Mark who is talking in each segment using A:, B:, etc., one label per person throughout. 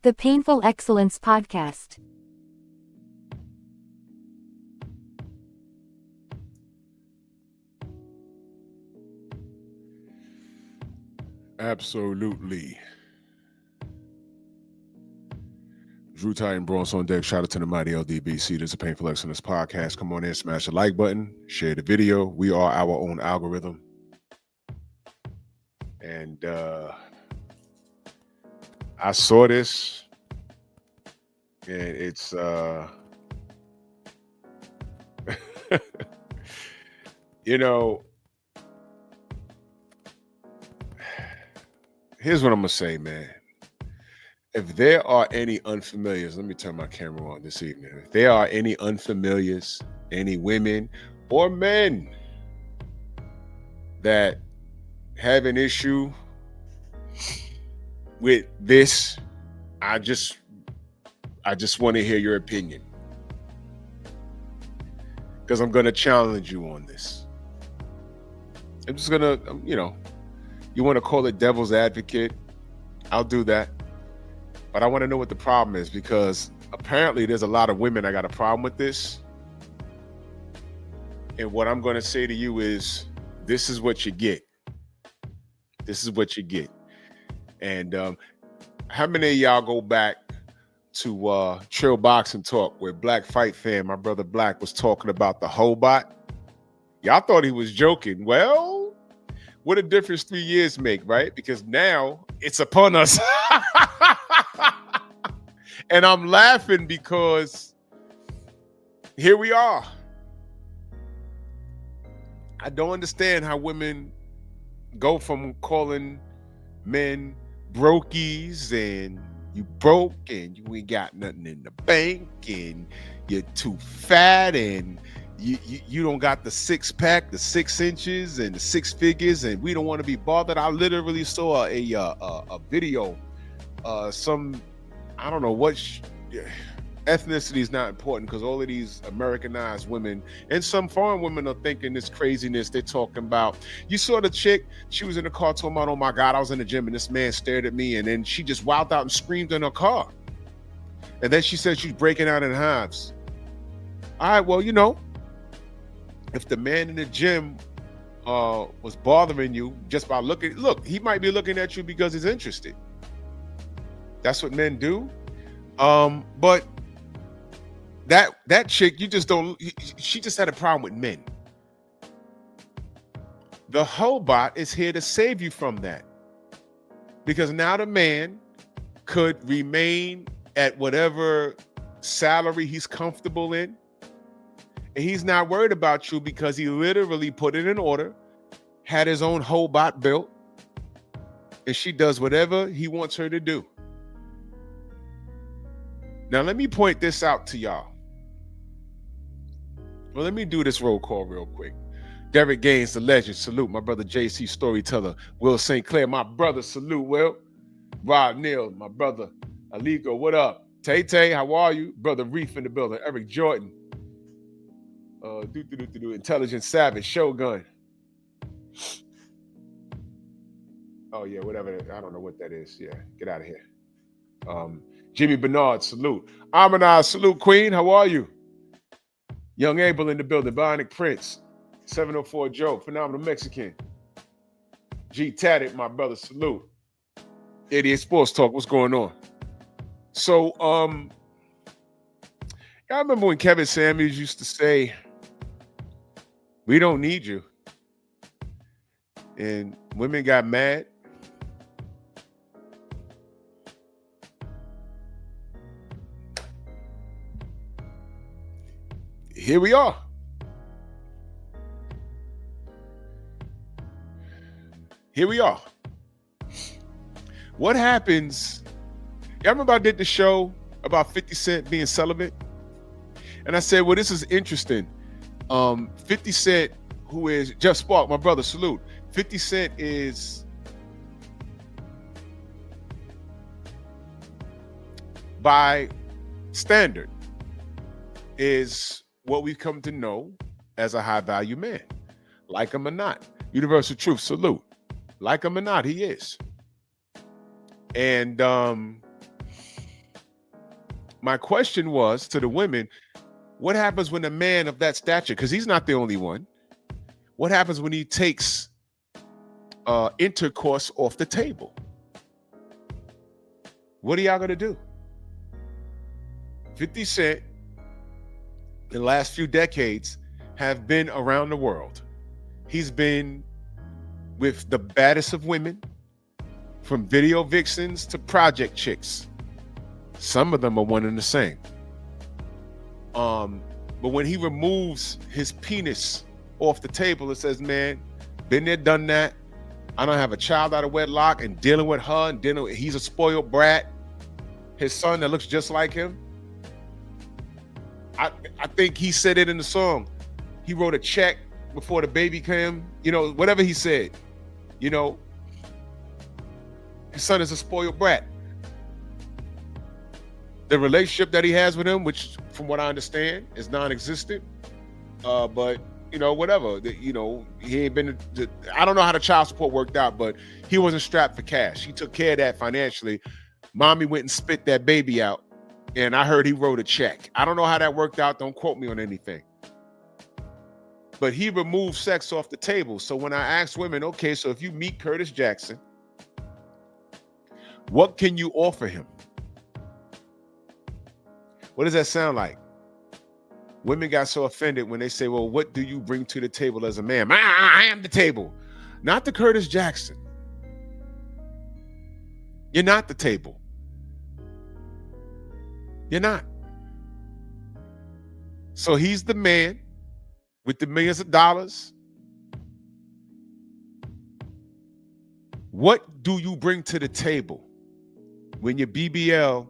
A: The Painful Excellence Podcast.
B: Absolutely. Drew Titan Bronze on deck. Shout out to the mighty LDBC. There's a Painful Excellence Podcast. Come on in, smash the like button, share the video. We are our own algorithm. And I saw this, and it's you know, here's what I'm gonna say, man. If there are any unfamiliars, let me turn my camera on this evening. If there are any unfamiliars, any women or men that have an issue with this, I just want to hear your opinion, because I'm going to challenge you on this. I'm just going to, you want to call it devil's advocate, I'll do that. But I want to know what the problem is, because apparently there's a lot of women that got a problem with this. And what I'm going to say to you is, this is what you get. This is what you get. And how many of y'all go back to Trill Boxing Talk, where Black Fight Fan, my brother Black, was talking about the Hobot? Y'all thought he was joking. Well, what a difference 3 years make, right? Because now it's upon us. And I'm laughing because here we are. I don't understand how women go from calling men brokies and you broke and you ain't got nothing in the bank and you're too fat and you don't got the six pack, the 6 inches and the 6 figures, and we don't want to be bothered. I literally saw a video, I don't know what ethnicity is not important, because all of these Americanized women and some foreign women are thinking this craziness. They're talking about, you saw the chick, she was in the car talking about, oh my God, I was in the gym and this man stared at me, and then she just wilded out and screamed in her car. And then she said she's breaking out in hives. All right, well, if the man in the gym was bothering you just by look, he might be looking at you because he's interested. That's what men do. But that chick, she just had a problem with men. The Hobot is here to save you from that. Because now the man could remain at whatever salary he's comfortable in. And he's not worried about you, because he literally put it in order, had his own Hobot built, and she does whatever he wants her to do. Now, let me point this out to y'all. Well, let me do this roll call real quick. Derek Gaines, the legend, salute. My brother JC, storyteller. Will St. Clair, my brother, salute. Will. Rod Neal, my brother. Aligo, what up? Tay, how are you? Brother Reef in the building. Eric Jordan. Intelligent Savage, Shogun. Oh, yeah, whatever. I don't know what that is. Yeah, get out of here. Jimmy Bernard, salute. Amanaz, salute, Queen. How are you? Young Abel in the building. Bionic Prince. 704 Joe, Phenomenal Mexican. G Tatted, my brother, salute. 88 Sports Talk, what's going on? So, I remember when Kevin Samuels used to say, we don't need you. And women got mad. Here we are. Here we are. What happens? Y'all remember I did the show about 50 Cent being celibate? And I said, well, this is interesting. 50 Cent, who is Jeff Spark, my brother, salute. 50 Cent is by standard is what we've come to know as a high value man. Like him or not. Universal truth, salute. Like him or not, he is. And my question was to the women, what happens when a man of that stature, because he's not the only one, what happens when he takes intercourse off the table? What are y'all gonna do? 50 Cent, in the last few decades, have been around the world. He's been with the baddest of women, from video vixens to project chicks. Some of them are one and the same. But when he removes his penis off the table, it says, man, been there, done that. I don't have a child out of wedlock and dealing with her and dealing with, he's a spoiled brat. His son that looks just like him. I think he said it in the song. He wrote a check before the baby came, whatever he said, his son is a spoiled brat. The relationship that he has with him, which from what I understand is non-existent, but whatever, he ain't been, I don't know how the child support worked out, but he wasn't strapped for cash. He took care of that financially. Mommy went and spit that baby out, and I heard he wrote a check. I don't know how that worked out. Don't quote me on anything. But he removed sex off the table. So when I asked women, okay, so if you meet Curtis Jackson, what can you offer him? What does that sound like? Women got so offended when they say, well, what do you bring to the table as a man? I am the table. Not the Curtis Jackson. You're not the table. You're not. So he's the man with the millions of dollars. What do you bring to the table when your BBL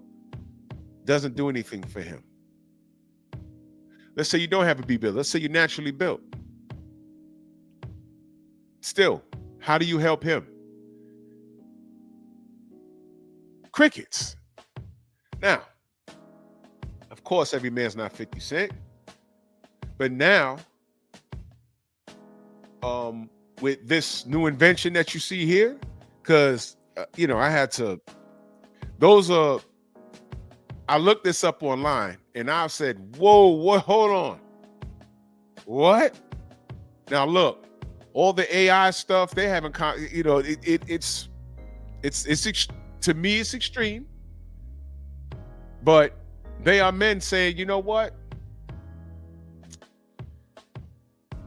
B: doesn't do anything for him? Let's say you don't have a BBL. Let's say you're naturally built. Still, how do you help him? Crickets. Now, of course, every man's not 50 Cent. But now, with this new invention that you see here, because, I had to, I looked this up online and I said, whoa, what? Hold on. What? Now look, all the AI stuff, they haven't, it's to me, it's extreme. But they are men saying, you know what?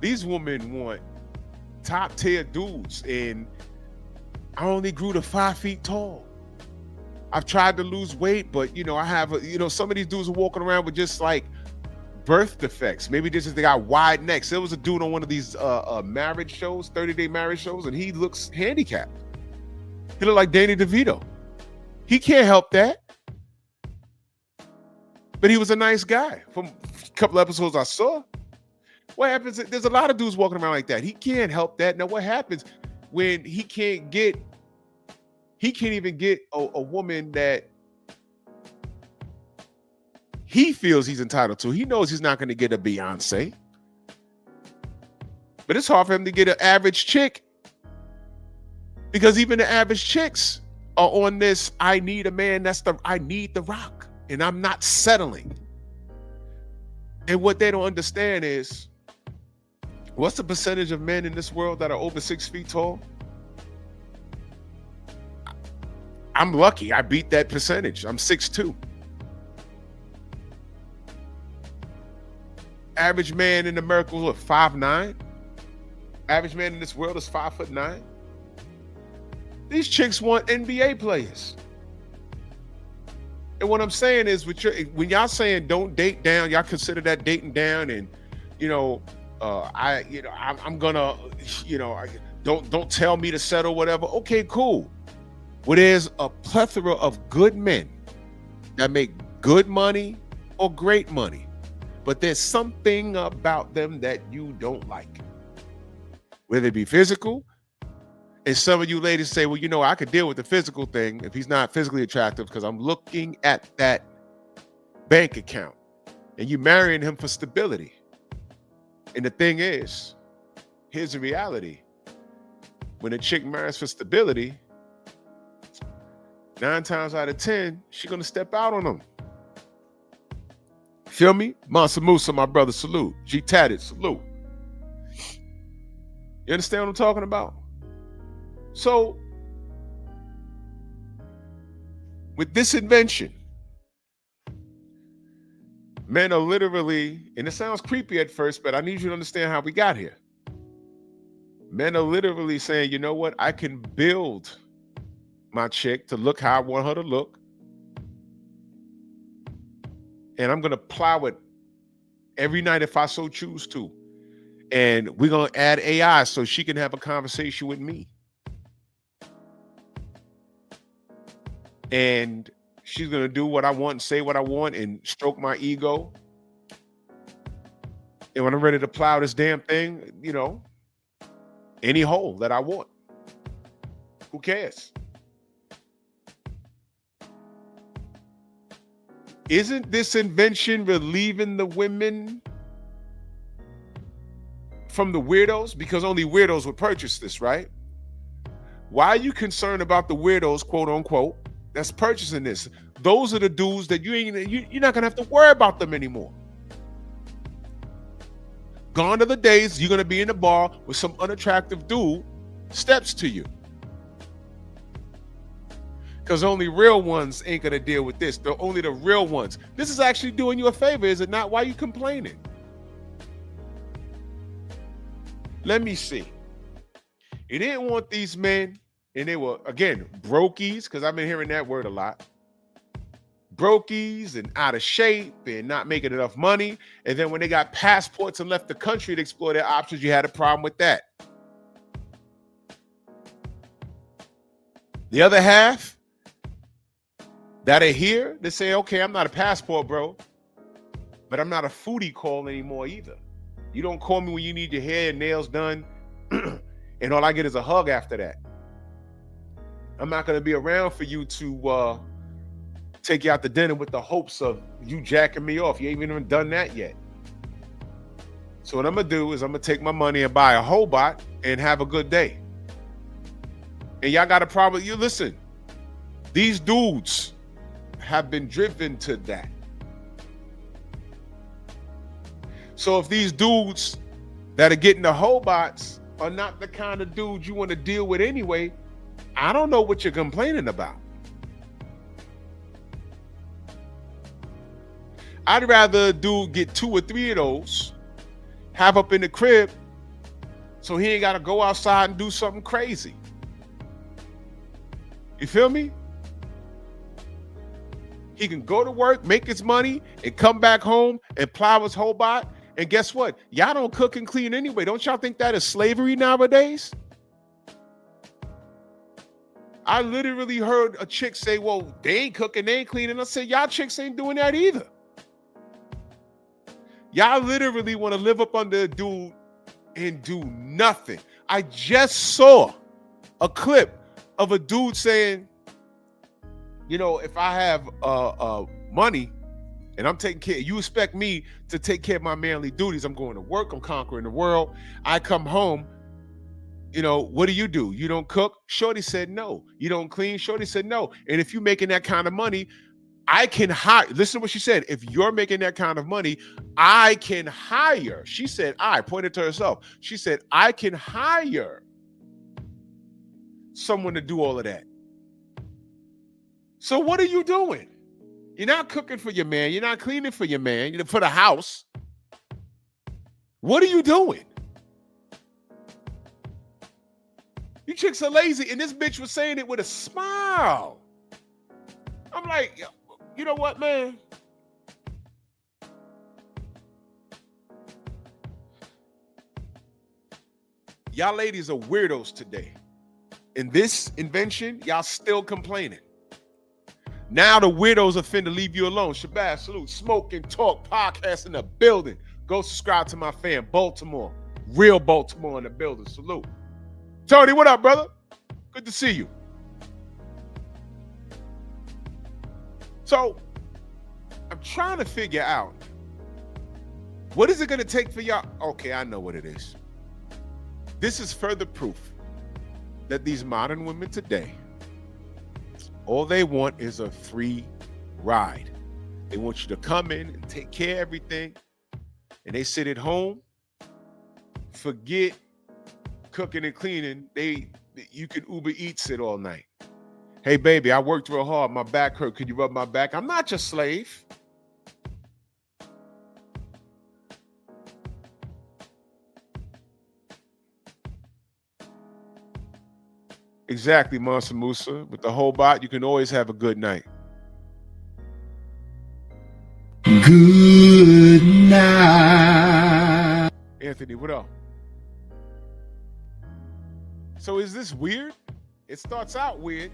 B: These women want top tier dudes, and I only grew to 5 feet tall. I've tried to lose weight, but I have, some of these dudes are walking around with just like birth defects. Maybe this is, they got wide necks. There was a dude on one of these marriage shows, 30-day marriage shows, and he looks handicapped. He looked like Danny DeVito. He can't help that. But he was a nice guy. From a couple episodes I saw. What happens? There's a lot of dudes walking around like that. He can't help that. Now, what happens when he can't even get a woman that he feels he's entitled to? He knows he's not going to get a Beyonce. But it's hard for him to get an average chick, because even the average chicks are on this, I need a man I need the rock, and I'm not settling. And what they don't understand is, what's the percentage of men in this world that are over 6 feet tall? I'm lucky. I beat that percentage. I'm 6'2". Average man in America was 5'9". Average man in this world is 5'9". These chicks want NBA players. And what I'm saying is, when y'all saying don't date down, y'all consider that dating down, and I'm gonna, don't tell me to settle, whatever. Okay, cool. Well, there's a plethora of good men that make good money or great money, but there's something about them that you don't like, whether it be physical. And some of you ladies say, well, I could deal with the physical thing if he's not physically attractive, because I'm looking at that bank account, and you marrying him for stability. And the thing is, here's the reality. When a chick marries for stability, 9 times out of 10, she's going to step out on them. Feel me? Mansa Musa, my brother, salute. G Tatted, salute. You understand what I'm talking about? So, with this invention, men are literally, and it sounds creepy at first, but I need you to understand how we got here. Men are literally saying, you know what? I can build my chick to look how I want her to look. And I'm going to plow it every night if I so choose to. And we're going to add AI so she can have a conversation with me. And she's going to do what I want and say what I want and stroke my ego. And when I'm ready to plow this damn thing, you know, any hole that I want. Who cares? Isn't this invention relieving the women from the weirdos? Because only weirdos would purchase this, right? Why are you concerned about the weirdos, quote unquote, that's purchasing this? Those are the dudes that you're not gonna have to worry about them anymore. Gone are the days you're gonna be in the bar with some unattractive dude steps to you. Because only real ones ain't gonna deal with this. They're only the real ones. This is actually doing you a favor, is it not? Why are you complaining? Let me see. You didn't want these men, and they were, again, brokies, because I've been hearing that word a lot. Brokies and out of shape and not making enough money. And then when they got passports and left the country to explore their options, you had a problem with that. The other half that are here, they say, okay, I'm not a passport, bro, but I'm not a foodie call anymore either. You don't call me when you need your hair and nails done, and all I get is a hug after that. I'm not going to be around for you to take you out to dinner with the hopes of you jacking me off. You ain't even done that yet. So what I'm going to do is I'm going to take my money and buy a Hobot and have a good day. And y'all got a problem. You listen, these dudes have been driven to that. So if these dudes that are getting the Hobots are not the kind of dudes you want to deal with anyway, I don't know what you're complaining about. I'd rather a dude get 2 or 3 of those, have up in the crib, so he ain't got to go outside and do something crazy. You feel me? He can go to work, make his money, and come back home and plow his Hobot. And guess what? Y'all don't cook and clean anyway. Don't y'all think that is slavery nowadays? I literally heard a chick say, well, they ain't cooking, they ain't cleaning. I said, y'all chicks ain't doing that either. Y'all literally want to live up under a dude and do nothing. I just saw a clip of a dude saying, you know, if I have money and I'm taking care, you expect me to take care of my manly duties. I'm going to work, I'm conquering the world. I come home, you know, what do? You don't cook? Shorty said no. You don't clean? Shorty said no. And if you're making that kind of money, I can hire, listen to what she said. If you're making that kind of money, I can hire. She said, I pointed to herself. She said, I can hire someone to do all of that. So what are you doing? You're not cooking for your man. You're not cleaning for your man, for the house. What are you doing? You chicks are lazy. And this bitch was saying it with a smile. I'm like, you know what, man? Y'all ladies are weirdos today. In this invention, y'all still complaining. Now the weirdos are finna leave you alone. Shabazz, salute. Smoke and Talk podcast in the building. Go subscribe to my fan, Baltimore. Real Baltimore in the building. Salute. Tony, what up, brother? Good to see you. So, I'm trying to figure out, what is it going to take for y'all? Okay, I know what it is. This is further proof that these modern women today, all they want is a free ride. They want you to come in and take care of everything. And they sit at home, forget cooking and cleaning. You can Uber Eats it all night. Hey, baby, I worked real hard. My back hurt. Could you rub my back? I'm not your slave. Exactly, Monster Musa. With the Hobot, you can always have a good night. Good night. Anthony, what up? So is this weird? It starts out weird.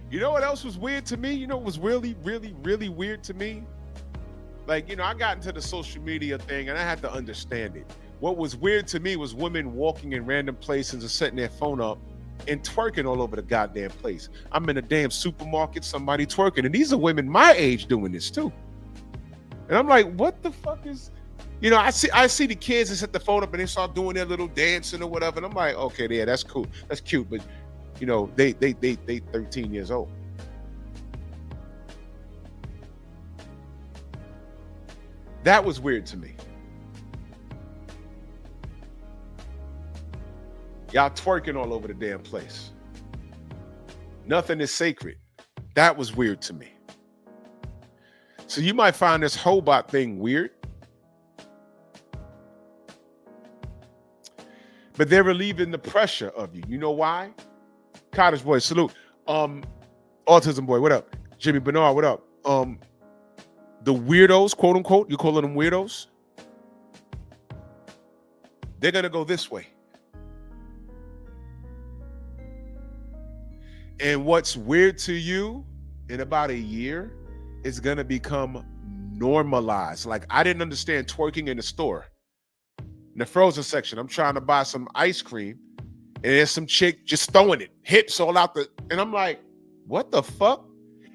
B: You know what else was weird to me? You know what was really, really, really weird to me? Like, I got into the social media thing and I had to understand it. What was weird to me was women walking in random places and setting their phone up and twerking all over the goddamn place. I'm in a damn supermarket, somebody twerking. And these are women my age doing this too. And I'm like, what the fuck is, I see the kids that set the phone up and they start doing their little dancing or whatever. And I'm like, okay, yeah, that's cool. That's cute. But they 13 years old. That was weird to me. Y'all twerking all over the damn place. Nothing is sacred. That was weird to me. So you might find this Hobot thing weird, but they're relieving the pressure of you. You know why? Cottage Boy, salute. Autism Boy, what up? Jimmy Bernard, what up? The weirdos, quote unquote, you calling them weirdos? They're gonna go this way. And what's weird to you in about a year is gonna become normalized. Like, I didn't understand twerking in the store. In the frozen section, I'm trying to buy some ice cream and there's some chick just throwing it, hips all out and I'm like, what the fuck?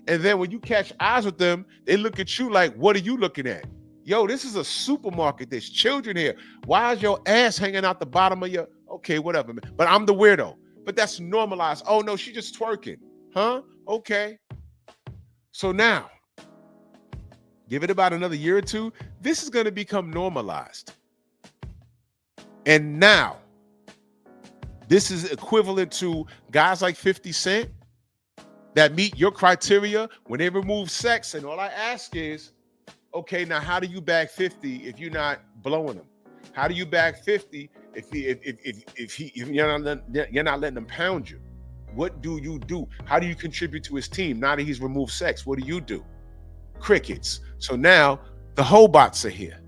B: And then when you catch eyes with them, they look at you like, what are you looking at? Yo, this is a supermarket. There's children here. Why is your ass hanging out the bottom of your, okay, whatever, man. But I'm the weirdo. But that's normalized. Oh no, she just twerking. Huh? Okay. So now, give it about another year or two, this is going to become normalized. And now, this is equivalent to guys like 50 Cent that meet your criteria when they remove sex. And all I ask is, okay, now how do you bag 50 if you're not blowing them? How do you bag 50 if you're not letting him pound you? What do you do? How do you contribute to his team now that he's removed sex? What do you do? Crickets. So now the Hobots are here.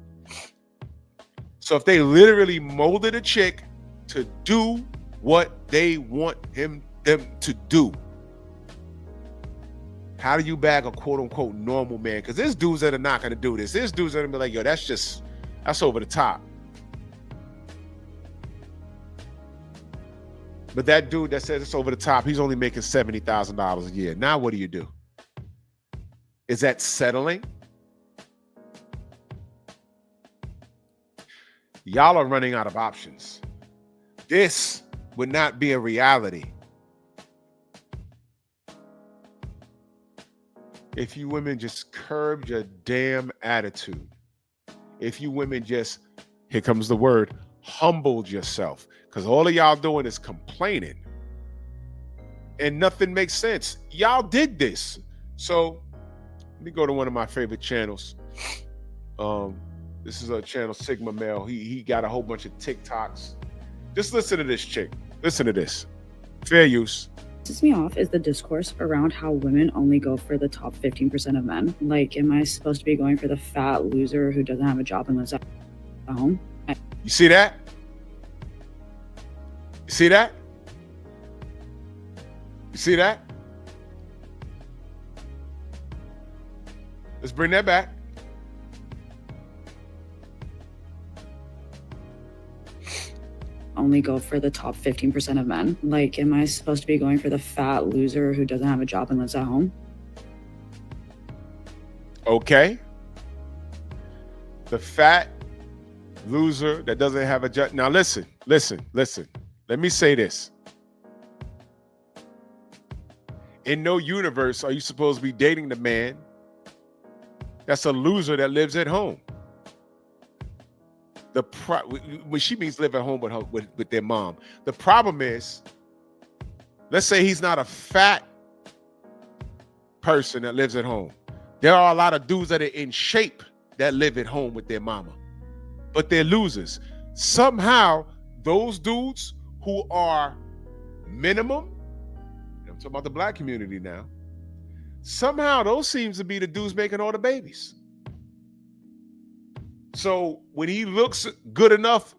B: So if they literally molded a chick to do what they want them to do, how do you bag a quote unquote normal man? Because there's dudes that are not going to do this. There's dudes that are going to be like, yo, that's over the top. But that dude that says it's over the top, he's only making $70,000 a year. Now what do you do? Is that settling? Y'all are running out of options. This would not be a reality if you women just curbed your damn attitude. If you women just, here comes the word, humbled yourself. Because all of y'all doing is complaining. And nothing makes sense. Y'all did this. So let me go to one of my favorite channels. This is a channel, Sigma Male. He got a whole bunch of TikToks. Just listen to this chick. Listen to this. Fair use.
C: Pisses me off is the discourse around how women only go for the top 15% of men. Like, am I supposed to be going for the fat loser who doesn't have a job and lives at home?
B: You see that? You see that? You see that? Let's bring that back.
C: Only go for the top 15% of men. Like, am I supposed to be going for the fat loser who doesn't have a job and lives at home?
B: Okay. The fat loser that doesn't have a job. Now listen. Let me say this. In no universe are you supposed to be dating the man That's a loser that lives at home. When she means live at home with their mom. The problem is, let's say he's not a fat person that lives at home. There are a lot of dudes that are in shape that live at home with their mama, but they're losers. Somehow, those dudes who are minimum, I'm talking about the black community now, somehow those seems to be the dudes making all the babies. So when he looks good enough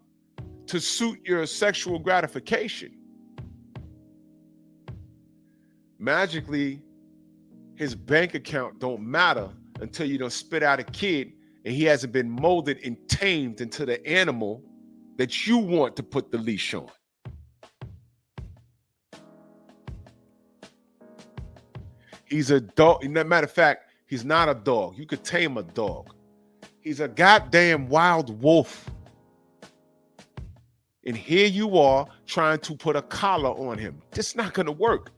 B: to suit your sexual gratification, magically his bank account don't matter until you don't spit out a kid and he hasn't been molded and tamed into the animal that you want to put the leash on. He's a dog. Matter of fact, he's not a dog. You could tame a dog. He's a goddamn wild wolf. And here you are trying to put a collar on him. It's not going to work.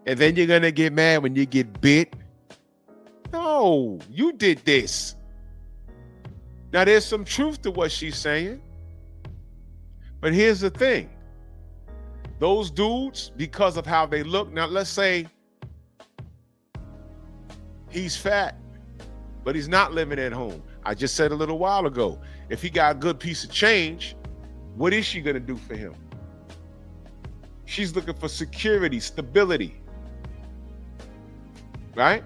B: And then you're going to get mad when you get bit. No, you did this. Now, there's some truth to what she's saying. But here's the thing. Those dudes, because of how they look, now let's say he's fat, but he's not living at home. I just said a little while ago, if he got a good piece of change, what is she going to do for him? She's looking for security, stability, right?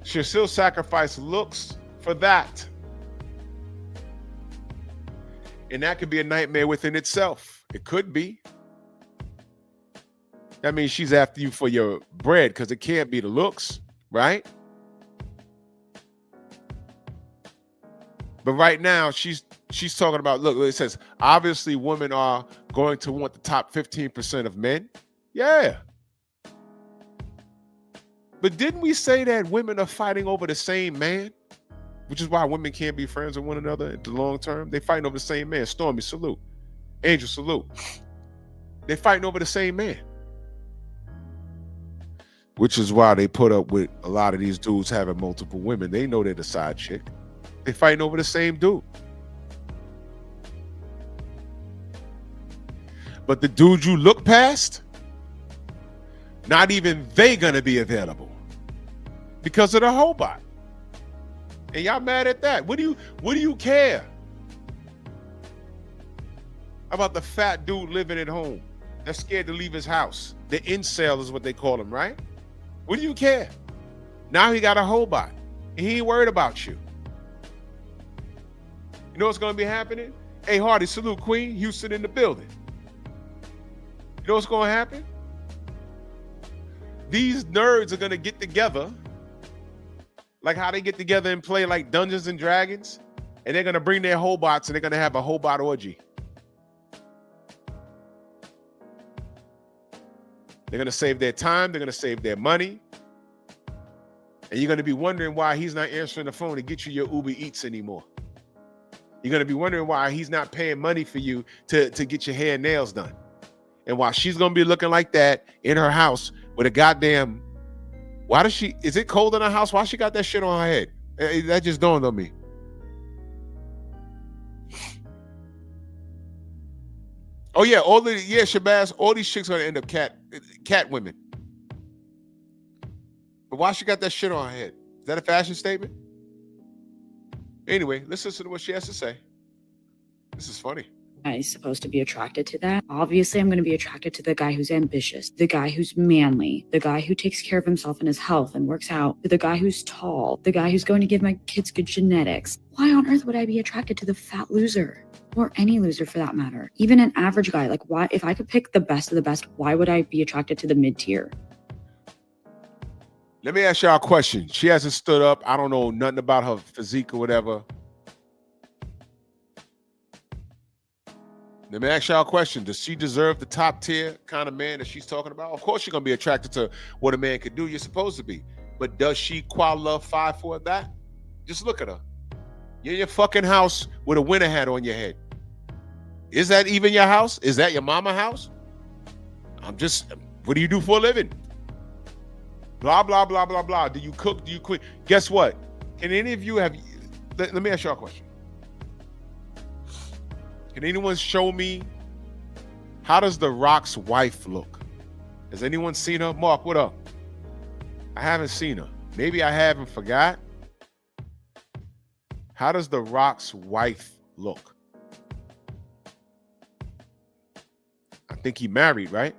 B: She'll still sacrifice looks for that. And that could be a nightmare within itself. It could be. That means she's after you for your bread because it can't be the looks, right? But right now, she's talking about, look, it says, obviously women are going to want the top 15% of men. Yeah. But didn't we say that women are fighting over the same man? Which is why women can't be friends with one another in the long term. They fighting over the same man. Stormy, salute. Angel, salute. They're fighting over the same man. Which is why they put up with a lot of these dudes having multiple women. They know they're the side chick. They're fighting over the same dude. But the dude you look past, not even they gonna be available because of the Hobot. And y'all mad at that? What do you care about the fat dude living at home that's scared to leave his house? The incel is what they call him, right? What do you care? Now he got a Hobot and he ain't worried about you. You know what's going to be happening? Hey, Hardy, salute, Queen. Houston in the building. You know what's going to happen? These nerds are going to get together, like how they get together and play like Dungeons and Dragons, and they're going to bring their Hobots and they're going to have a Hobot orgy. They're going to save their time. They're going to save their money. And you're going to be wondering why he's not answering the phone to get you your Uber Eats anymore. You're going to be wondering why he's not paying money for you to get your hair and nails done. And while she's going to be looking like that in her house with a goddamn... is it cold in her house? Why she got that shit on her head? That just dawned on me. Oh yeah, Shabazz, all these chicks are gonna end up cat women. But why she got that shit on her head? Is that a fashion statement? Anyway, let's listen to what she has to say. This is funny.
C: I'm supposed to be attracted to that. Obviously, I'm going to be attracted to the guy who's ambitious, the guy who's manly, the guy who takes care of himself and his health and works out, the guy who's tall, the guy who's going to give my kids good genetics. Why on earth would I be attracted to the fat loser? Or any loser for that matter. Even an average guy. Like, why? If I could pick the best of the best, why would I be attracted to the mid-tier?
B: Let me ask y'all a question. She hasn't stood up. I don't know nothing about her physique or whatever. Let me ask y'all a question. Does she deserve the top tier kind of man that she's talking about? Of course you're going to be attracted to what a man could do. You're supposed to be. But does she qualify for that? Just look at her. You're in your fucking house with a winter hat on your head. Is that even your house? Is that your mama's house? What do you do for a living? Blah, blah, blah, blah, blah. Do you cook? Do you clean? Guess what? Can any of you have, let me ask y'all a question. Can anyone show me, how does The Rock's wife look? Has anyone seen her? Mark, what up? I haven't seen her. Maybe I haven't forgot. How does The Rock's wife look? I think he married, right?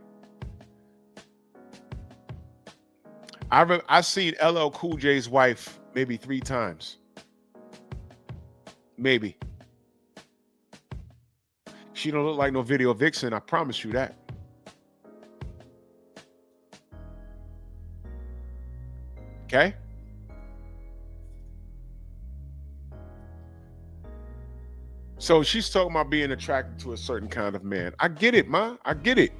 B: I've seen LL Cool J's wife maybe 3 times. Maybe. She don't look like no video vixen, I promise you that. Okay? So she's talking about being attracted to a certain kind of man. I get it, ma. I get it.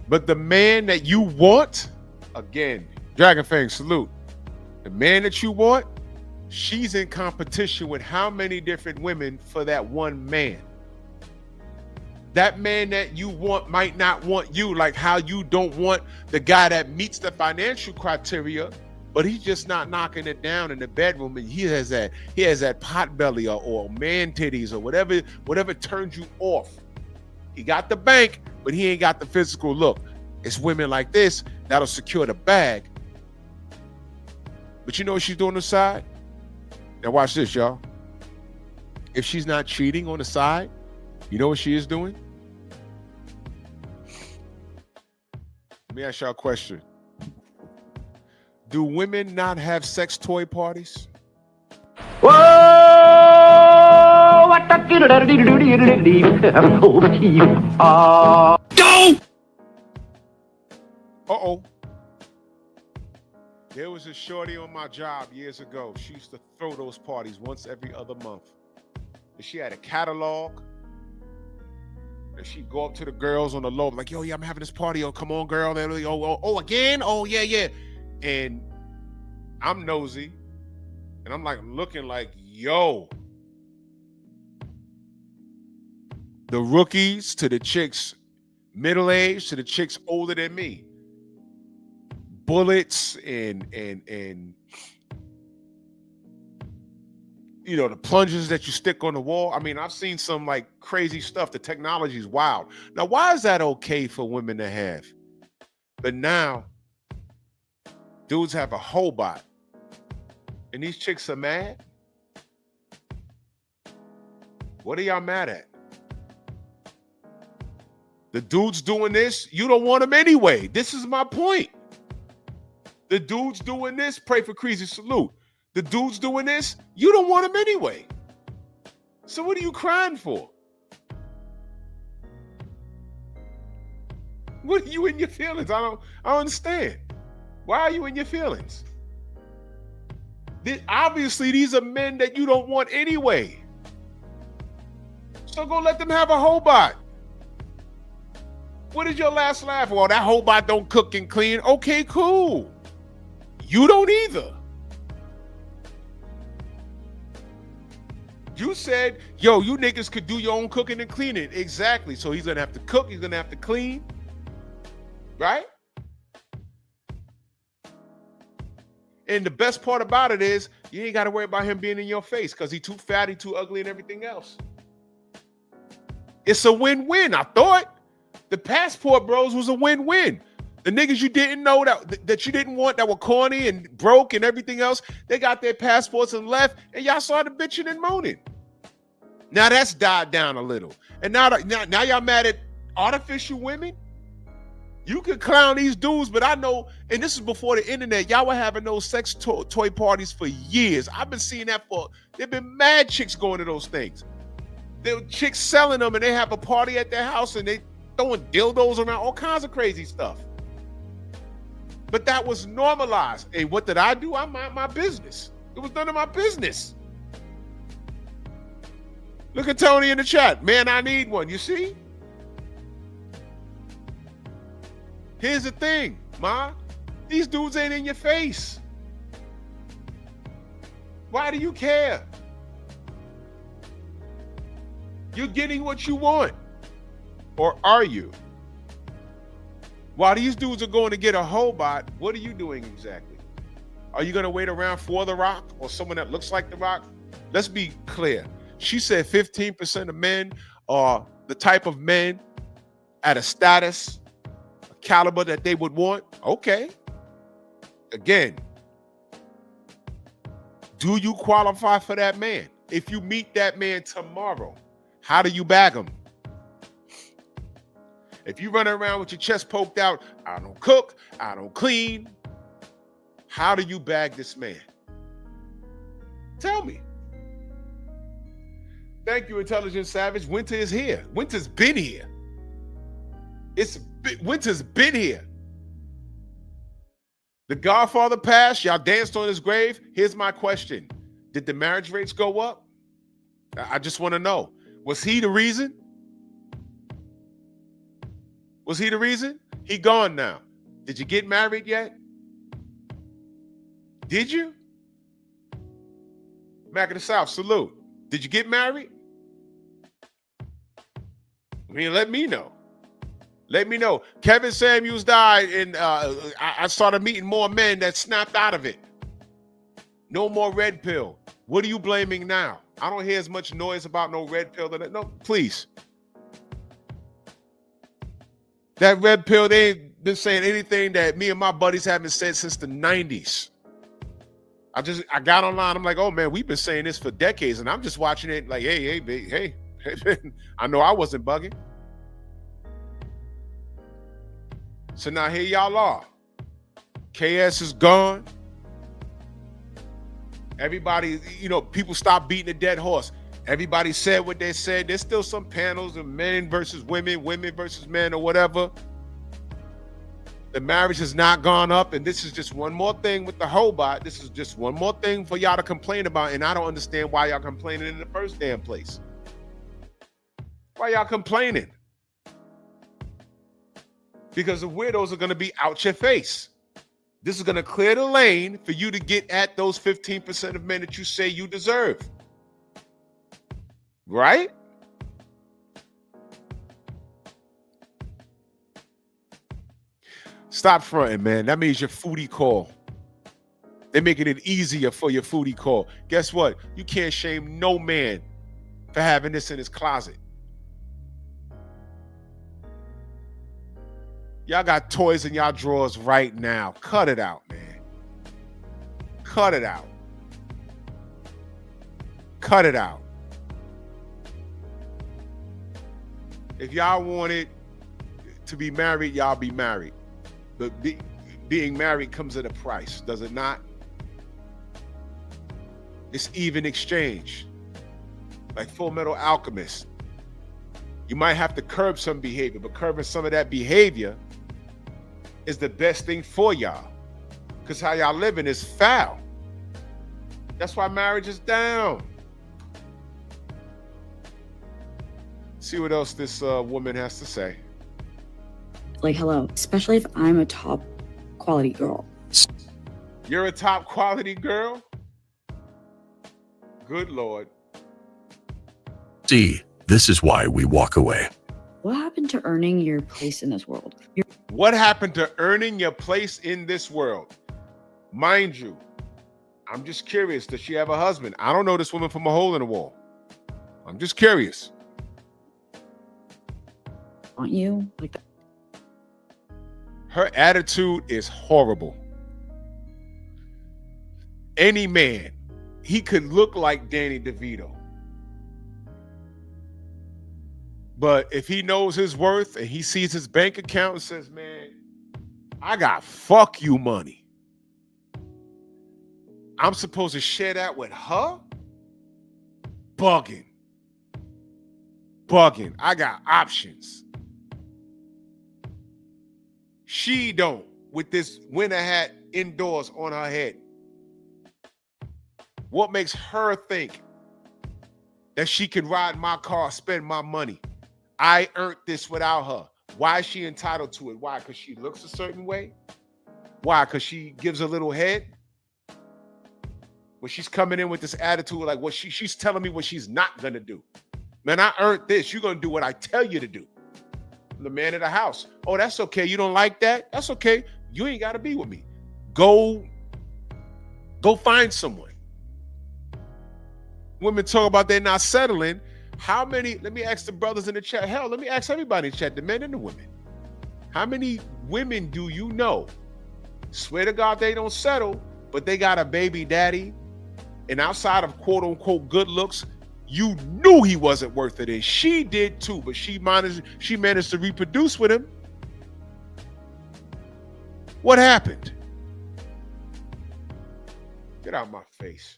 B: But the man that you want, again, Dragon Fang, salute. The man that you want, she's in competition with how many different women for that one man. That man that you want might not want you, like how you don't want the guy that meets the financial criteria, but he's just not knocking it down in the bedroom, and he has that pot belly or man titties or whatever turns you off. He got the bank, but he ain't got the physical look. It's women like this that'll secure the bag. But you know what she's doing on the side? Now watch this, y'all. If she's not cheating on the side, you know what she is doing? Let me ask y'all a question. Do women not have sex toy parties?
D: Whoa!
B: Uh-oh. There was a shorty on my job years ago. She used to throw those parties once every other month. And she had a catalog. And she'd go up to the girls on the low, like, yo, yeah, I'm having this party. Oh, come on, girl. They're like, oh, again? Oh, yeah. And I'm nosy. And I'm like looking like, yo. The rookies to the chicks middle-aged to the chicks older than me. Bullets and you know, the plungers that you stick on the wall. I mean, I've seen some like crazy stuff. The technology is wild. Now, why is that okay for women to have? But now, dudes have a Hobot, and these chicks are mad? What are y'all mad at? The dude's doing this, you don't want him anyway. This is my point. The dude's doing this, pray for Creasy, salute. The dude's doing this, you don't want him anyway. So what are you crying for? What are you in your feelings? I don't understand. Why are you in your feelings? Obviously, these are men that you don't want anyway. So go let them have a Hobot. What is your last laugh? Well, that Hobot don't cook and clean. Okay, cool. You don't either. You said, yo, you niggas could do your own cooking and cleaning. Exactly. So he's gonna have to cook, he's gonna have to clean. Right? And the best part about it is you ain't gotta worry about him being in your face because he's too fat, he's too ugly, and everything else. It's a win-win. I thought the passport bros was a win-win. The niggas you didn't know that you didn't want, that were corny and broke and everything else, they got their passports and left, and y'all started bitching and moaning. Now that's died down a little. And now y'all mad at artificial women? You could clown these dudes, but I know, and this is before the internet, y'all were having those sex toy parties for years. I've been seeing that there've been mad chicks going to those things. There were chicks selling them, and they have a party at their house, and they throwing dildos around, all kinds of crazy stuff. But that was normalized. And what did I do? I mind my business. It was none of my business. Look at Tony in the chat. Man, I need one. You see? Here's the thing, Ma. These dudes ain't in your face. Why do you care? You're getting what you want. Or are you? While these dudes are going to get a Hobot, what are you doing exactly? Are you going to wait around for The Rock or someone that looks like The Rock? Let's be clear. She said 15% of men are the type of men at a status, a caliber that they would want. Okay. Again, do you qualify for that man? If you meet that man tomorrow, how do you bag him? If you run around with your chest poked out, I don't cook, I don't clean, how do you bag this man? Tell me. Thank you, Intelligent Savage. Winter is here. Winter's been here. Winter's been here. The Godfather passed. Y'all danced on his grave. Here's my question. Did the marriage rates go up? I just want to know. Was he the reason? Was he the reason? He gone now. Did you get married yet? Did you? Mac of the South, salute. Did you get married? I mean, let me know. Let me know. Kevin Samuels died, and I started meeting more men that snapped out of it. No more red pill. What are you blaming now? I don't hear as much noise about no red pill. No, please. That red pill, they ain't been saying anything that me and my buddies haven't said since the 90s. I got online. I'm like, oh man, we've been saying this for decades, and I'm just watching it like, hey. I know I wasn't bugging. So now here y'all are. KS is gone. Everybody, people stop beating a dead horse. Everybody said what they said. There's still some panels of men versus women, women versus men, or whatever. The marriage has not gone up, and this is just one more thing with the Hobot. This is just one more thing for y'all to complain about, and I don't understand why y'all complaining in the first damn place. Why y'all complaining? Because the weirdos are going to be out your face. This is going to clear the lane for you to get at those 15% of men that you say you deserve. Right? Stop fronting, man. That means your foodie call. They're making it easier for your foodie call. Guess what? You can't shame no man for having this in his closet. Y'all got toys in y'all drawers right now. Cut it out, man. Cut it out. Cut it out. If y'all wanted to be married, y'all be married. But being married comes at a price, does it not? It's even exchange. Like Full Metal Alchemist. You might have to curb some behavior, but curbing some of that behavior is the best thing for y'all. Because how y'all living is foul. That's why marriage is down. See what else this woman has to say.
C: Like, hello, especially if I'm a top quality girl.
B: You're a top quality girl? Good Lord.
D: See, this is why we walk away.
C: What happened to earning your place in this world?
B: What happened to earning your place in this world? Mind you, I'm just curious. Does she have a husband? I don't know this woman from a hole in the wall. I'm just curious.
C: Want you? Like that?
B: Her attitude is horrible. Any man, he could look like Danny DeVito. But if he knows his worth and he sees his bank account and says, man, I got fuck you money, I'm supposed to share that with her? Bugging. I got options. She don't, with this winter hat indoors on her head. What makes her think that she can ride my car, spend my money? I earned this without her. Why is she entitled to it? Why? Because she looks a certain way? Why? Because she gives a little head? When she's coming in with this attitude, like what she's telling me what she's not gonna do. Man, I earned this. You're gonna do what I tell you to do. I'm the man of the house. Oh, that's okay. You don't like that? That's okay. You ain't got to be with me. Go find someone. Women talk about they're not settling. How many, let me ask the brothers in the chat. Hell, let me ask everybody in the chat, the men and the women. How many women do you know? Swear to God they don't settle, but they got a baby daddy, and outside of quote unquote good looks, you knew he wasn't worth it, and she did too, but she managed to reproduce with him. What happened? Get out of my face.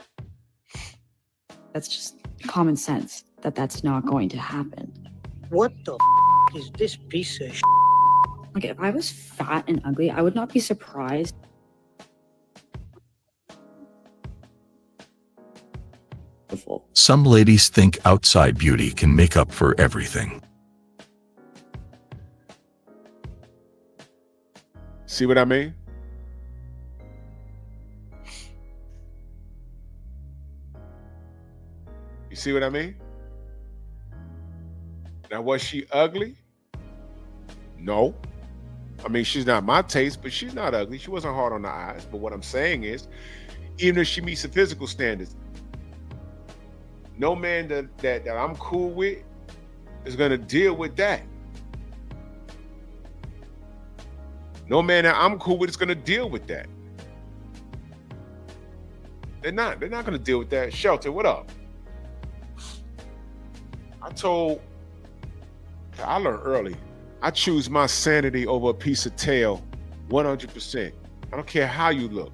C: That's just common sense that that's not going to happen.
E: What the is this piece of shit?
C: Like, if I was fat and ugly, I would not be surprised.
D: Some ladies think outside beauty can make up for everything.
B: See what I mean? You see what I mean? Now, was she ugly? No. I mean, she's not my taste, but she's not ugly. She wasn't hard on the eyes. But what I'm saying is, even if she meets the physical standards, no man that I'm cool with is going to deal with that. No man that I'm cool with is going to deal with that. They're not going to deal with that. Shelter, what up? I learned early. I choose my sanity over a piece of tail 100%. I don't care how you look.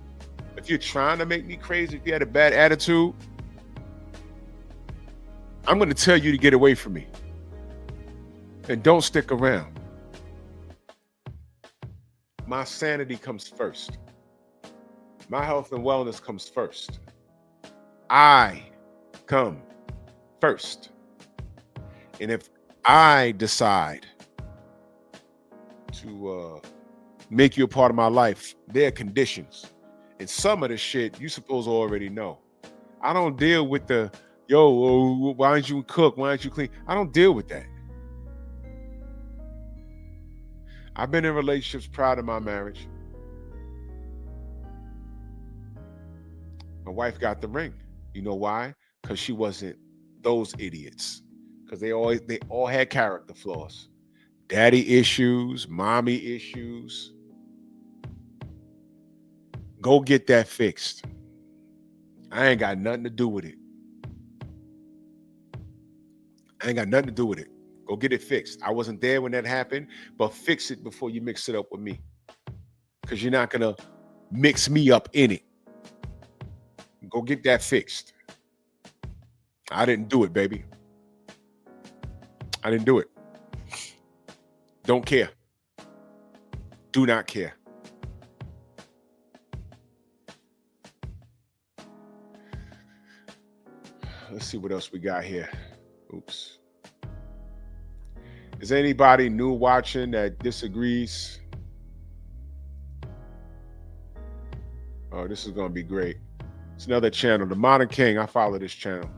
B: If you're trying to make me crazy, if you had a bad attitude, I'm going to tell you to get away from me. And don't stick around. My sanity comes first. My health and wellness comes first. I come first. And if I decide to make you a part of my life, there are conditions. And some of the shit you supposed to already know. I don't deal with the, why don't you cook? Why don't you clean? I don't deal with that. I've been in relationships prior to my marriage. My wife got the ring. You know why? Because she wasn't those idiots. Because they all had character flaws. Daddy issues, mommy issues. Go get that fixed. I ain't got nothing to do with it. I ain't got nothing to do with it. Go get it fixed. I wasn't there when that happened, but fix it before you mix it up with me. Because you're not going to mix me up in it. Go get that fixed. I didn't do it, baby. I didn't do it. Don't care. Do not care. Let's see what else we got here. Oops. Is anybody new watching that disagrees? Oh, this is going to be great. It's another channel, The Modern King. I follow this channel.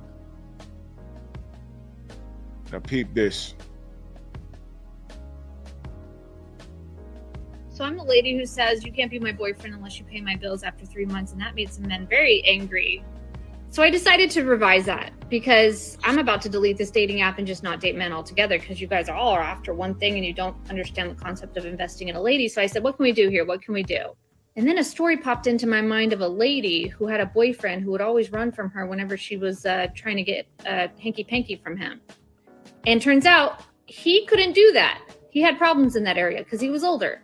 B: Now peep this.
F: So I'm the lady who says you can't be my boyfriend unless you pay my bills after 3 months, and that made some men very angry. So I decided to revise that because I'm about to delete this dating app and just not date men altogether because you guys are all after one thing and you don't understand the concept of investing in a lady. So I said, what can we do here? What can we do? And then a story popped into my mind of a lady who had a boyfriend who would always run from her whenever she was trying to get hanky-panky from him. And turns out he couldn't do that. He had problems in that area because he was older.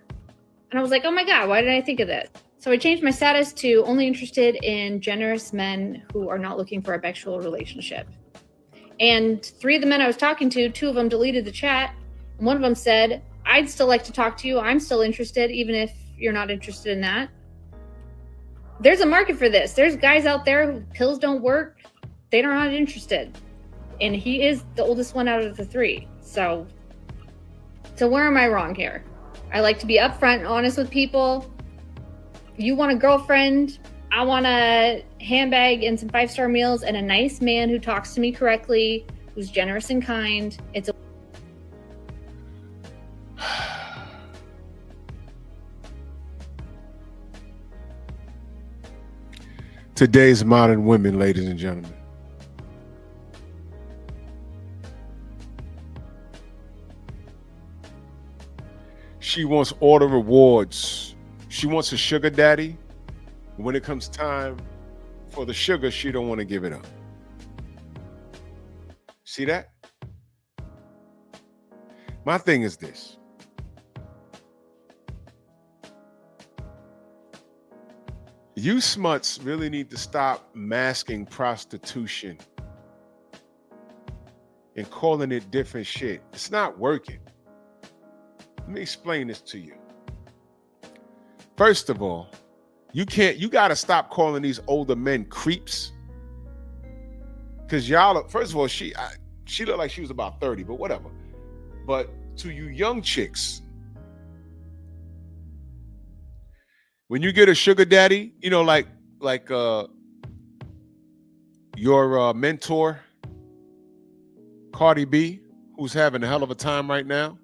F: And I was like, oh my God, why did I think of this? So I changed my status to only interested in generous men who are not looking for a sexual relationship. And 3 of the men I was talking to, 2 of them deleted the chat. And 1 of them said, I'd still like to talk to you. I'm still interested, even if you're not interested in that. There's a market for this. There's guys out there who pills don't work. They're not interested. And he is the oldest one out of the 3. So where am I wrong here? I like to be upfront and honest with people. You want a girlfriend, I want a handbag and some 5-star meals and a nice man who talks to me correctly, who's generous and kind.
B: today's modern women, ladies and gentlemen. She wants all the rewards. She wants a sugar daddy. When it comes time for the sugar, she don't want to give it up. See that? My thing is this. You smuts really need to stop masking prostitution and calling it different shit. It's not working. Let me explain this to you. First of all, you got to stop calling these older men creeps. Because y'all, first of all, she looked like she was about 30, but whatever. But to you young chicks, when you get a sugar daddy, you know, like your mentor, Cardi B, who's having a hell of a time right now,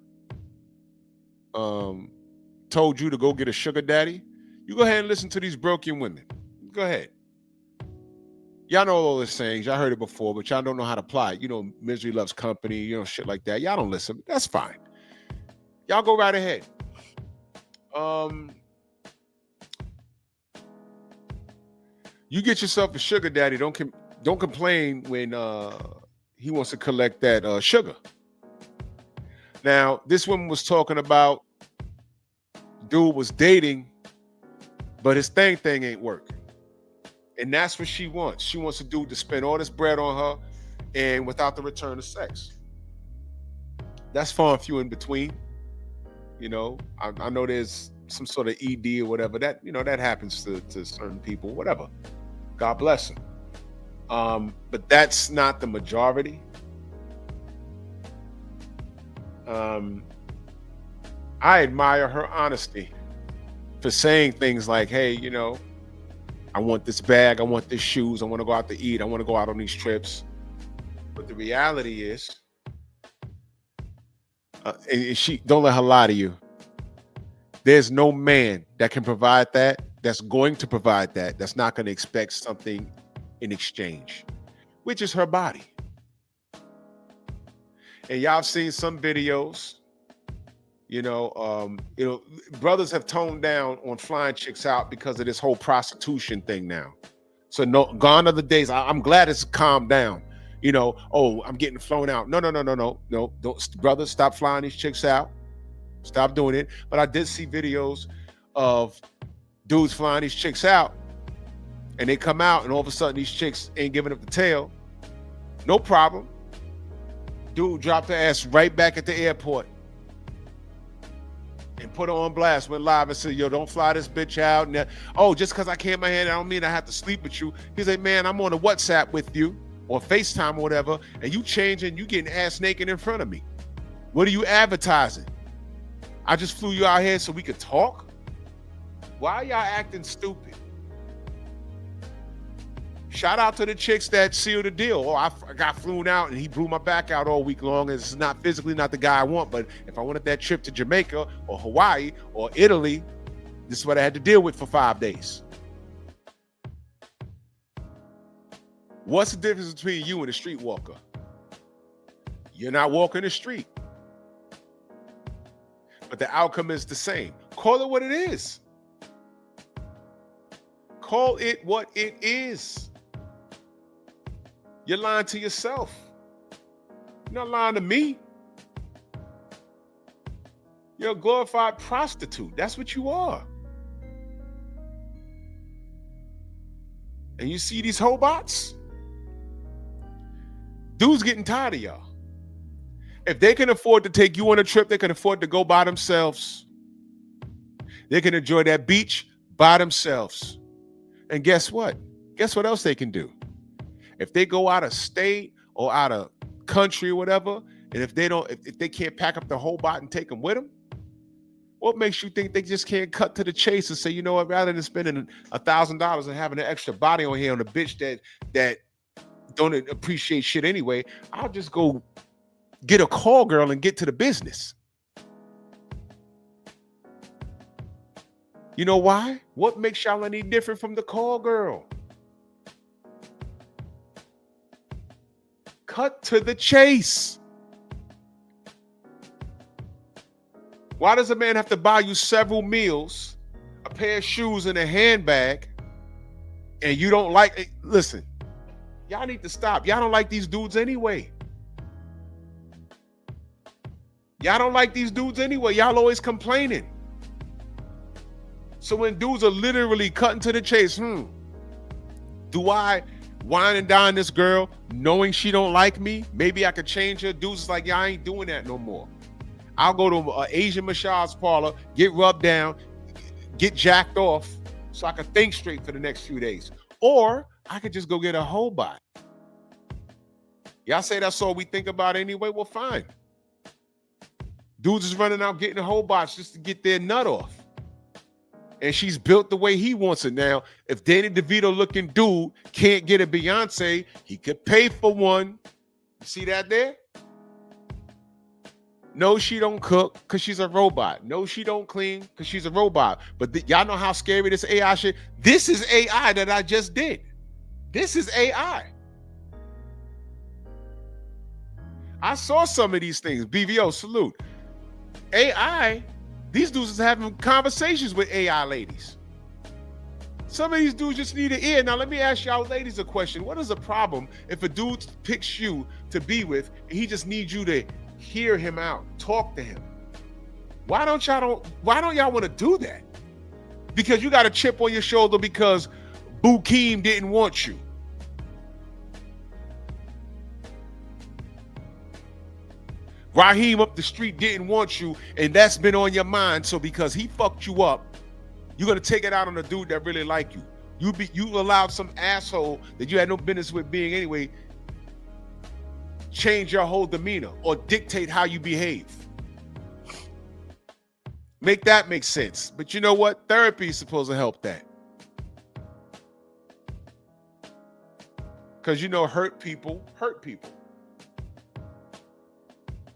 B: told you to go get a sugar daddy, you go ahead and listen to these broken women. Go ahead. Y'all know all the sayings. Y'all heard it before, but y'all don't know how to apply it. You know, misery loves company, you know, shit like that. Y'all don't listen. That's fine. Y'all go right ahead. You get yourself a sugar daddy. Don't complain when he wants to collect that sugar. Now, this woman was talking about dude was dating, but his thing ain't working. And that's what she wants. She wants a dude to spend all this bread on her and without the return of sex. That's far and few in between. You know, I know there's some sort of ED or whatever that, you know, that happens to certain people, whatever. God bless them. But that's not the majority. I admire her honesty for saying things like, hey, you know, I want this bag, I want these shoes, I want to go out to eat, I want to go out on these trips. But the reality is, and she, don't let her lie to you, there's no man that can provide that, that's going to provide that, that's not going to expect something in exchange, which is her body. And y'all seen some videos, you know, brothers have toned down on flying chicks out because of this whole prostitution thing now. So no, gone are the days. I'm glad it's calmed down. You know, oh, I'm getting flown out. No, don't, brothers, stop flying these chicks out. Stop doing it. But I did see videos of dudes flying these chicks out, and they come out, and all of a sudden these chicks ain't giving up the tail. No problem. Dude dropped her ass right back at the airport and put her on blast, went live and said, yo, don't fly this bitch out. And oh, just because I can't my hand, I don't mean I have to sleep with you. He's like, man, I'm on a WhatsApp with you or FaceTime or whatever, and you changing, you getting ass naked in front of me. What are you advertising? I just flew you out here so we could talk? Why are y'all acting stupid? Shout out to the chicks that sealed the deal. Oh, I got flown out and he blew my back out all week long. And it's not physically not the guy I want, but if I wanted that trip to Jamaica or Hawaii or Italy, this is what I had to deal with for 5 days. What's the difference between you and a streetwalker? You're not walking the street. But the outcome is the same. Call it what it is. Call it what it is. You're lying to yourself. You're not lying to me. You're a glorified prostitute. That's what you are. And you see these Hobots? Dudes getting tired of y'all. If they can afford to take you on a trip, they can afford to go by themselves. They can enjoy that beach by themselves. And guess what? Guess what else they can do? If they go out of state or out of country or whatever, and if they can't pack up the Hobot and take them with them, what makes you think they just can't cut to the chase and say, you know what, rather than spending $1,000 and having an extra body on here on a bitch that don't appreciate shit anyway, I'll just go get a call girl and get to the business. You know why? What makes y'all any different from the call girl? Cut to the chase. Why does a man have to buy you several meals, a pair of shoes, and a handbag, and you don't like it? Listen, y'all need to stop. Y'all don't like these dudes anyway. Y'all don't like these dudes anyway. Y'all always complaining. So when dudes are literally cutting to the chase, do I wine and dine this girl knowing she don't like me? Maybe I could change her. Dudes is like, yeah, I ain't doing that no more. I'll go to an Asian massage parlor, get rubbed down, get jacked off so I can think straight for the next few days. Or I could just go get a Hobot. Y'all say that's all we think about anyway? Well, fine. Dudes is running out getting Hobots just to get their nut off. And she's built the way he wants it. Now, if Danny DeVito looking dude can't get a Beyonce, he could pay for one. You see that there? No, she don't cook because she's a robot. No, she don't clean because she's a robot. But y'all know how scary this AI shit. This is AI that I just did. This is AI. I saw some of these things. BVO, salute. AI, these dudes is having conversations with AI ladies. Some of these dudes just need an ear. Now, let me ask y'all ladies a question. What is the problem if a dude picks you to be with and he just needs you to hear him out, talk to him? Why don't y'all want to do that? Because you got a chip on your shoulder because Bukeem didn't want you. Raheem up the street didn't want you, and that's been on your mind. So because he fucked you up, you're gonna take it out on a dude that really like you. You allowed some asshole that you had no business with being anyway change your whole demeanor or dictate how you behave. Make that make sense. But you know what? Therapy is supposed to help that. Because hurt people hurt people.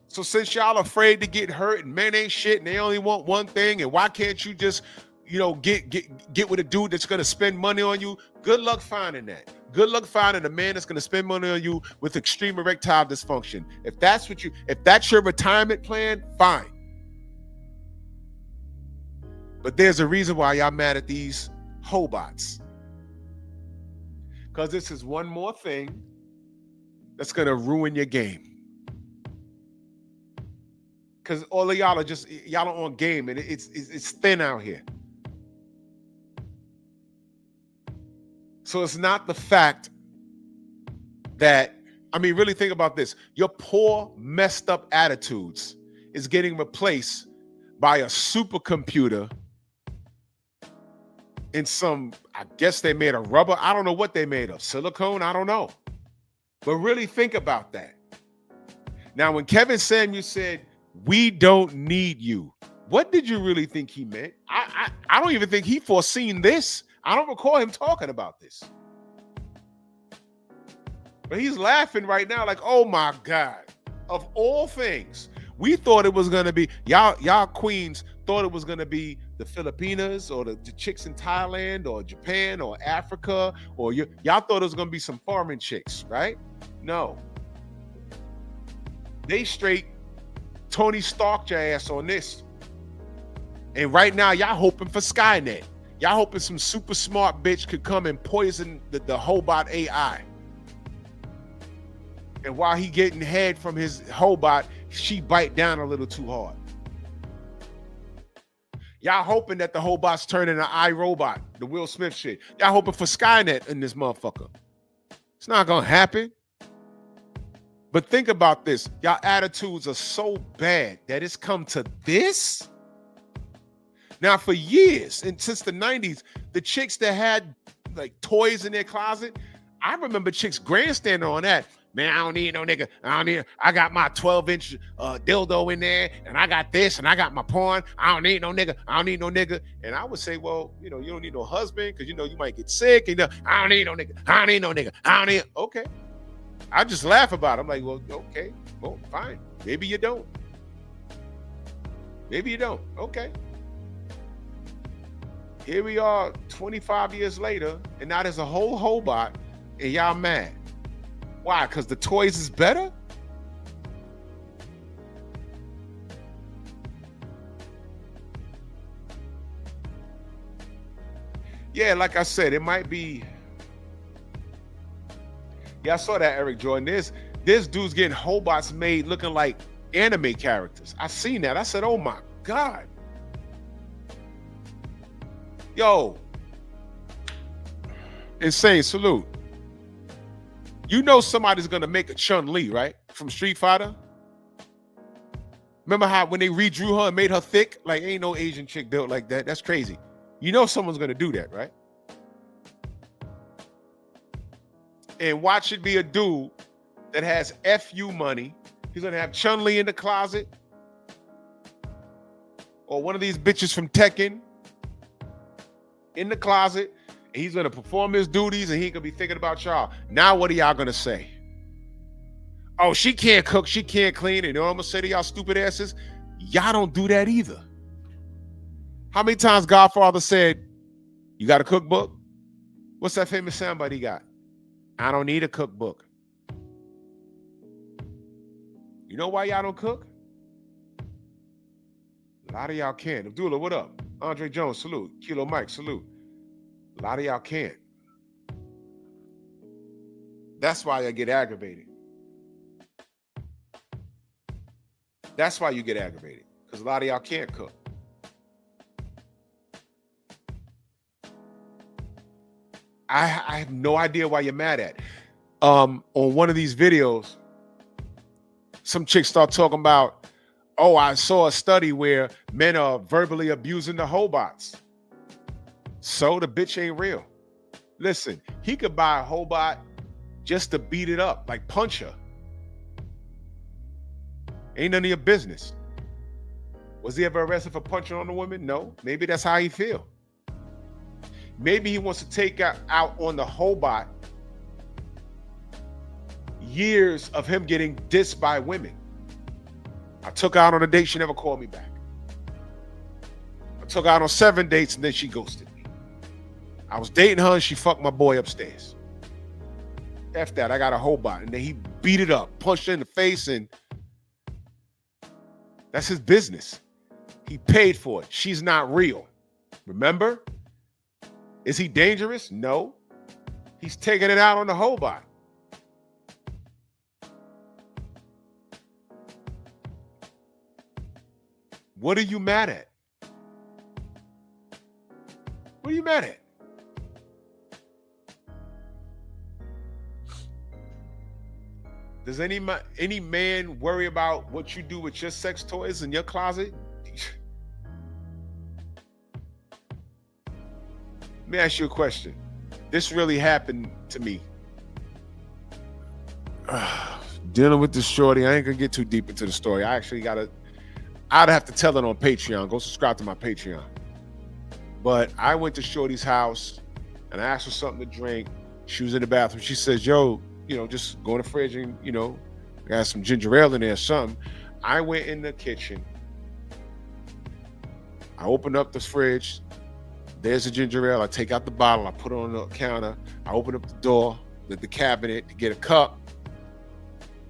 B: So since y'all afraid to get hurt and men ain't shit and they only want one thing, and why can't you just, get with a dude that's gonna spend money on you? Good luck finding that. Good luck finding a man that's gonna spend money on you with extreme erectile dysfunction. If that's your retirement plan, fine. But there's a reason why y'all mad at these Hobots. Because this is one more thing that's gonna ruin your game. Because all of y'all are on game, and it's thin out here. So it's not the fact that, really think about this. Your poor, messed up attitudes is getting replaced by a supercomputer in some, I guess they made of rubber. I don't know what they made of. Silicone? I don't know. But really think about that. Now, when Kevin Samuels said, "We don't need you," what did you really think he meant? I don't even think he foreseen this. I don't recall him talking about this. But he's laughing right now like, oh my God. Of all things, we thought it was going to be, y'all queens thought it was going to be the Filipinas or the chicks in Thailand or Japan or Africa, or y'all thought it was going to be some foreign chicks, right? No. They straight Tony Stark your ass on this. And right now, y'all hoping for Skynet. Y'all hoping some super smart bitch could come and poison the Hobot AI. And while he getting head from his Hobot, she bite down a little too hard. Y'all hoping that the Hobot's turn into iRobot, the Will Smith shit. Y'all hoping for Skynet in this motherfucker. It's not gonna happen. But think about this. Y'all attitudes are so bad that it's come to this. Now, for years, and since the 90s, the chicks that had like toys in their closet, I remember chicks grandstanding on that. Man, I don't need no nigga. I got my 12-inch dildo in there, and I got this, and I got my porn. I don't need no nigga. And I would say, well, you don't need no husband because you might get sick. I don't need no nigga. Okay. I just laugh about it. I'm like, well, okay, well, fine. Maybe you don't. Okay. Here we are 25 years later, and now there's a whole Hobot, and y'all mad. Why? Because the toys is better? Yeah, like I said, it might be. Yeah, I saw that, Eric Jordan. There's dudes getting Hobots made looking like anime characters. I seen that. I said, oh my God. Yo. Insane, salute. You know somebody's gonna make a Chun-Li, right? From Street Fighter. Remember how when they redrew her and made her thick? Like, ain't no Asian chick built like that. That's crazy. You know someone's gonna do that, right? And watch it be a dude that has FU money. He's gonna have Chun-Li in the closet. Or one of these bitches from Tekken in the closet. And he's gonna perform his duties and he gonna be thinking about y'all. Now what are y'all gonna say? Oh, she can't cook, she can't clean. And you know what I'm gonna say to y'all stupid asses? Y'all don't do that either. How many times Godfather said, you got a cookbook? What's that famous soundbite he got? I don't need a cookbook. You know why y'all don't cook? A lot of y'all can't. Abdullah, what up? Andre Jones, salute. Kilo Mike, salute. A lot of y'all can't. That's why I get aggravated. That's why you get aggravated. Because a lot of y'all can't cook. I have no idea why you're mad at. On one of these videos, some chicks start talking about, oh, I saw a study where men are verbally abusing the Hobots. So the bitch ain't real. Listen, he could buy a Hobot just to beat it up, like punch her. Ain't none of your business. Was he ever arrested for punching on a woman? No. Maybe that's how he feel. Maybe he wants to take out on the Hobot years of him getting dissed by women. I took her out on a date, she never called me back. I took her out on 7 dates and then she ghosted me. I was dating her and she fucked my boy upstairs. F that, I got a Hobot. And then he beat it up, punched her in the face, and that's his business. He paid for it. She's not real. Remember? Is he dangerous? No. He's taking it out on the Hobot. What are you mad at? What are you mad at? Does any man worry about what you do with your sex toys in your closet? Let me ask you a question. This really happened to me. Dealing with this shorty, I ain't gonna get too deep into the story. I'd have to tell it on Patreon. Go subscribe to my Patreon. But I went to shorty's house and I asked her something to drink. She was in the bathroom. She says, yo, just go in the fridge and, I got some ginger ale in there or something. I went in the kitchen. I opened up the fridge. There's the ginger ale. I take out the bottle. I put it on the counter. I open up the door, the cabinet to get a cup.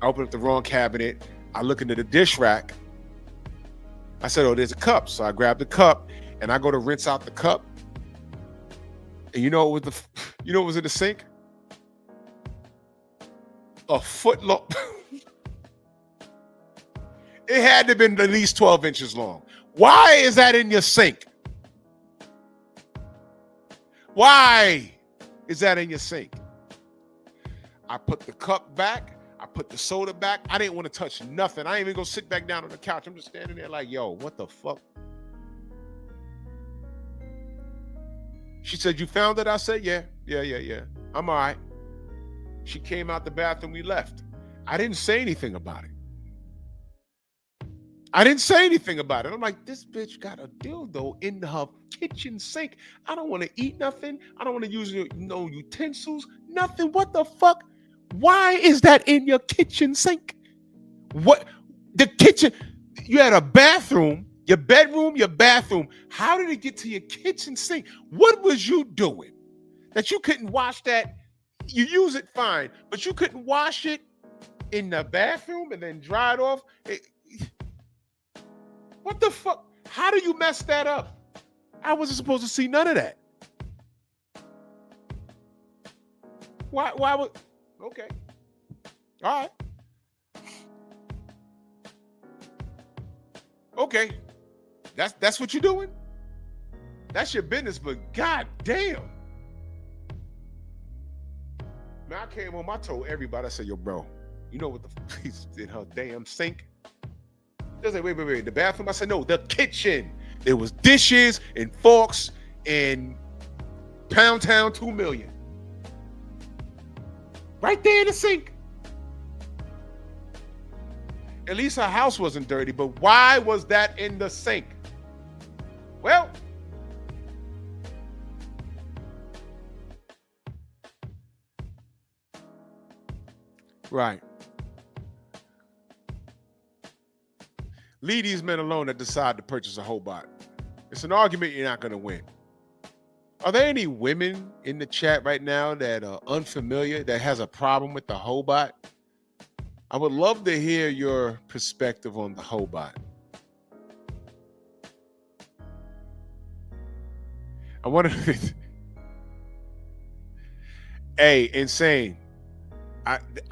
B: I open up the wrong cabinet. I look into the dish rack. I said, oh, there's a cup. So I grab the cup and I go to rinse out the cup. And you know what was in the sink? A foot long. It had to have been at least 12 inches long. Why is that in your sink? Why is that in your sink? I put the cup back. I put the soda back. I didn't want to touch nothing. I ain't even go sit back down on the couch. I'm just standing there like, yo, what the fuck? She said, you found it? I said, yeah. I'm all right. She came out the bathroom. We left. I didn't say anything about it. I'm like, this bitch got a dildo in her kitchen sink. I don't want to eat nothing. I don't want to use no utensils, nothing. What the fuck? Why is that in your kitchen sink? What? The kitchen, you had a bathroom, your bedroom, your bathroom. How did it get to your kitchen sink? What was you doing that you couldn't wash that You use it fine, but you couldn't wash it in the bathroom and then dry it off. What the fuck? How do you mess that up? I wasn't supposed to see none of that. Why would? Okay. All right. Okay. That's what you're doing? That's your business, but god damn. Man, I came home, I told everybody, I said, yo, bro, you know what the fuck is in her damn sink? They said, wait, the bathroom? I said, no, the kitchen. There was dishes and forks and Pound Town 2 million. Right there in the sink. At least her house wasn't dirty, but why was that in the sink? Well, right. Leave these men alone that decide to purchase a Hobot. It's an argument you're not going to win. Are there any women in the chat right now that are unfamiliar, that has a problem with the Hobot? I would love to hear your perspective on the Hobot. I want to... Hey, insane.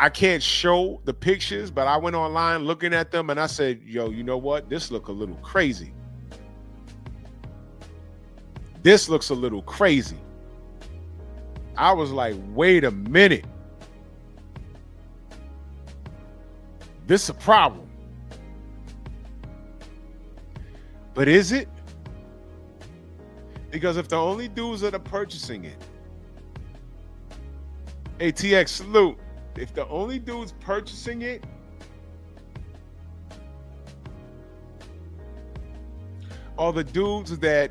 B: I can't show the pictures, but I went online looking at them and I said, yo, you know what? This look a little crazy. This looks a little crazy. I was like, wait a minute. This is a problem. But is it? Because if the only dudes that are purchasing it, ATX salute. If the only dudes purchasing it are the dudes that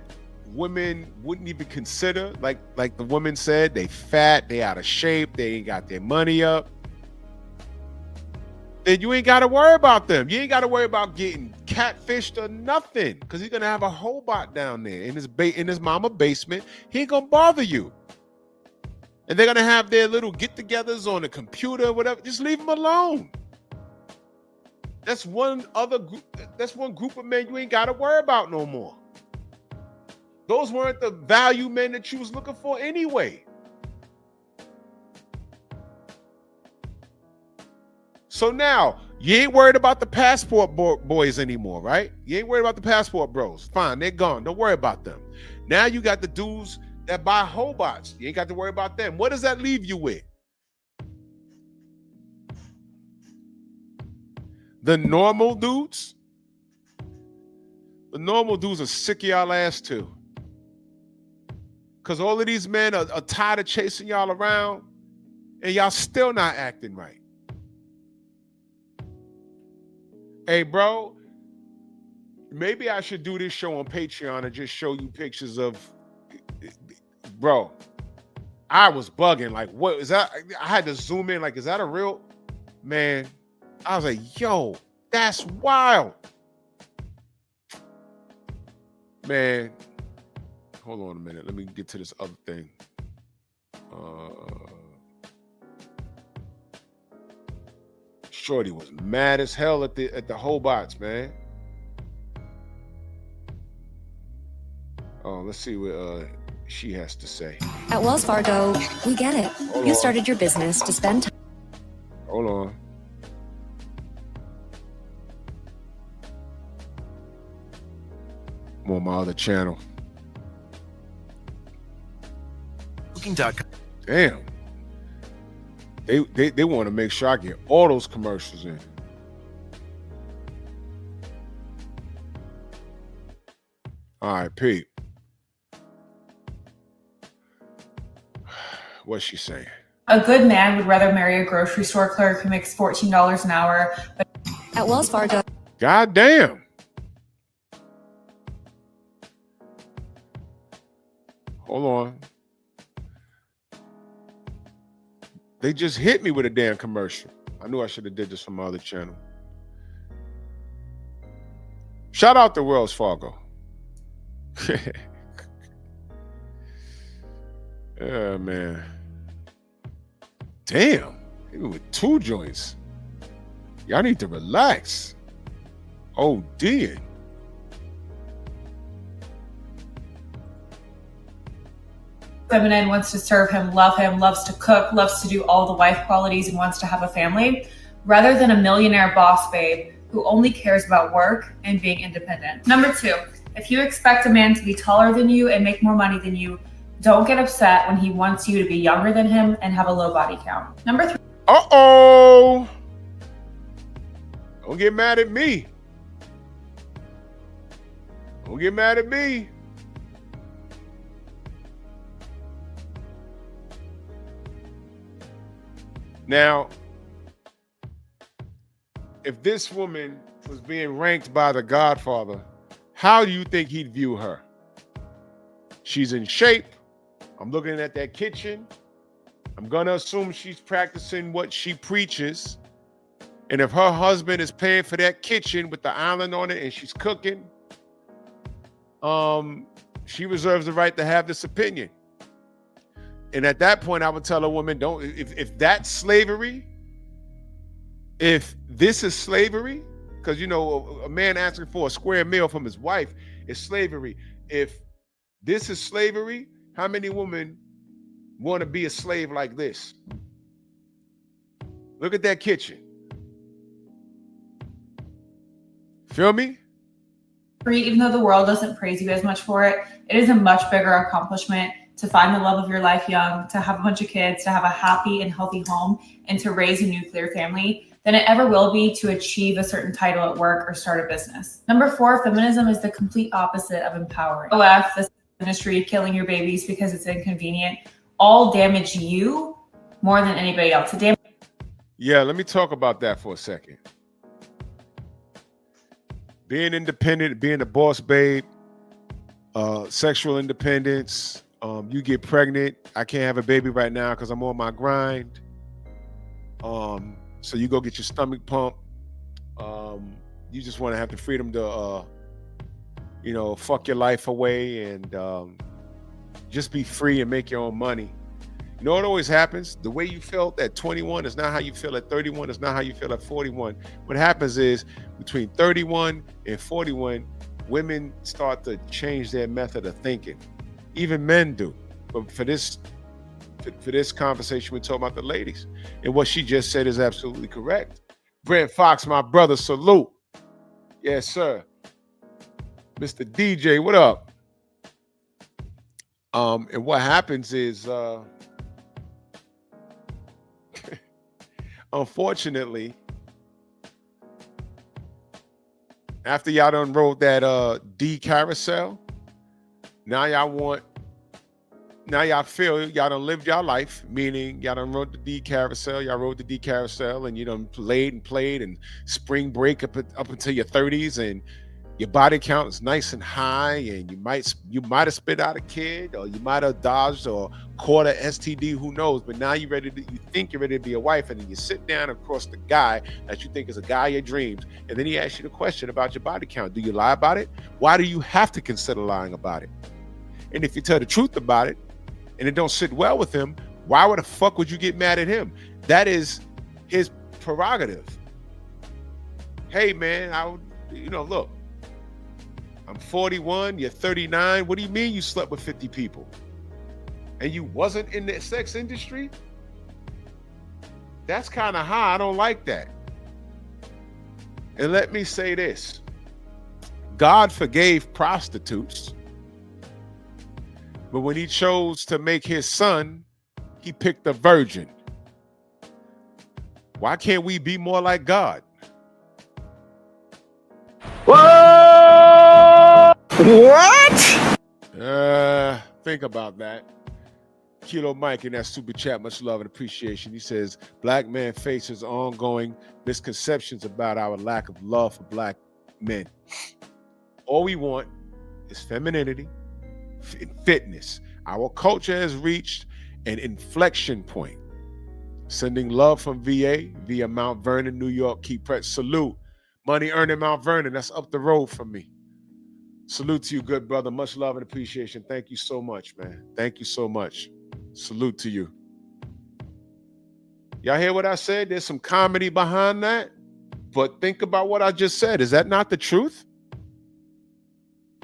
B: women wouldn't even consider, like the woman said, they fat, they out of shape, they ain't got their money up, then you ain't got to worry about them. You ain't got to worry about getting catfished or nothing, because he's gonna have a Hobot down there in his mama basement. He ain't gonna bother you. And they're gonna have their little get-togethers on the computer, whatever. Just leave them alone. That's one other group. That's one group of men you ain't gotta worry about no more. Those weren't the value men that you was looking for anyway. So now you ain't worried about the passport boys anymore, right? You ain't worried about the passport bros. Fine, they're gone. Don't worry about them. Now you got the dudes that buy Hobots. You ain't got to worry about them. What does that leave you with? The normal dudes? The normal dudes are sick of y'all ass too. Because all of these men are tired of chasing y'all around and y'all still not acting right. Hey, bro, maybe I should do this show on Patreon and just show you pictures of... Bro, I was bugging. Like, what is that? I had to zoom in. Like, is that a real man? I was like, yo, that's wild. Man, hold on a minute. Let me get to this other thing. Shorty was mad as hell at the Hobots, man. Oh, let's see what she has to say.
G: At Wells Fargo, we get it. You started your business to spend time.
B: Hold on. I'm on my other channel.
H: Booking.com.
B: Damn. They want to make sure I get all those commercials in. All right, Pete. What's she saying?
I: A good man would rather marry a grocery store clerk who makes $14 an hour.
G: At Wells Fargo.
B: God damn. Hold on. They just hit me with a damn commercial. I knew I should have did this from my other channel. Shout out to Wells Fargo. Yeah, man. Damn, even with 2 joints. Y'all need to relax. Oh, dear.
I: Feminine, wants to serve him, love him, loves to cook, loves to do all the wife qualities, and wants to have a family, rather than a millionaire boss babe who only cares about work and being independent. Number 2, if you expect a man to be taller than you and make more money than you, don't get upset when he wants you to be younger than him and have a low body count. Number 3.
B: Uh-oh. Don't get mad at me. Don't get mad at me. Now, if this woman was being ranked by the Godfather, how do you think he'd view her? She's in shape. I'm looking at that kitchen. I'm going to assume she's practicing what she preaches. And if her husband is paying for that kitchen with the island on it and she's cooking, she reserves the right to have this opinion. And at that point, I would tell a woman, don't, if that's slavery, if this is slavery, because, you know, a man asking for a square meal from his wife is slavery. If this is slavery, how many women want to be a slave like this? Look at that kitchen. Feel me?
I: Even though the world doesn't praise you as much for it, it is a much bigger accomplishment to find the love of your life young, to have a bunch of kids, to have a happy and healthy home, and to raise a nuclear family than it ever will be to achieve a certain title at work or start a business. Number 4, feminism is the complete opposite of empowering. OF, this industry, killing your babies because it's inconvenient, all damage you more than anybody else.
B: Yeah, let me talk about that for a second. Being independent, being a boss babe, sexual independence, you get pregnant. I can't have a baby right now because I'm on my grind. So you go get your stomach pumped. You just want to have the freedom to, fuck your life away and just be free and make your own money. You know what always happens? The way you felt at 21 is not how you feel at 31. It's not how you feel at 41. What happens is between 31 and 41, women start to change their method of thinking. Even men do. But for this conversation, we're talking about the ladies. And what she just said is absolutely correct. Brent Fox, my brother, salute. Yes, sir. Mr. DJ, what up? And what happens is, unfortunately, after y'all done rode that D carousel, now y'all feel y'all done lived y'all life, meaning y'all done rode the D carousel, and you done played and spring break up until your 30s, and your body count is nice and high, and you might have spit out a kid, or you might have dodged or caught a STD, who knows? But now you think you're ready to be a wife, and then you sit down across the guy that you think is a guy of your dreams, and then he asks you the question about your body count. Do you lie about it? Why do you have to consider lying about it? And if you tell the truth about it, and it don't sit well with him, why the fuck would you get mad at him? That is his prerogative. Hey man, look, I'm 41, you're 39. What do you mean you slept with 50 people? And you wasn't in the sex industry? That's kind of high. I don't like that. And let me say this. God forgave prostitutes, but when he chose to make his son, he picked a virgin. Why can't we be more like God?
E: What?
B: Think about that. Kilo Mike in that super chat, much love and appreciation. He says, black man faces ongoing misconceptions about our lack of love for black men. All we want is femininity and fitness. Our culture has reached an inflection point. Sending love from VA via Mount Vernon, New York. Keep press. Salute. Money earning Mount Vernon. That's up the road from me. Salute to you, good brother. Much love and appreciation. Thank you so much, man. Thank you so much. Salute to you. Y'all hear what I said? There's some comedy behind that. But think about what I just said. Is that not the truth?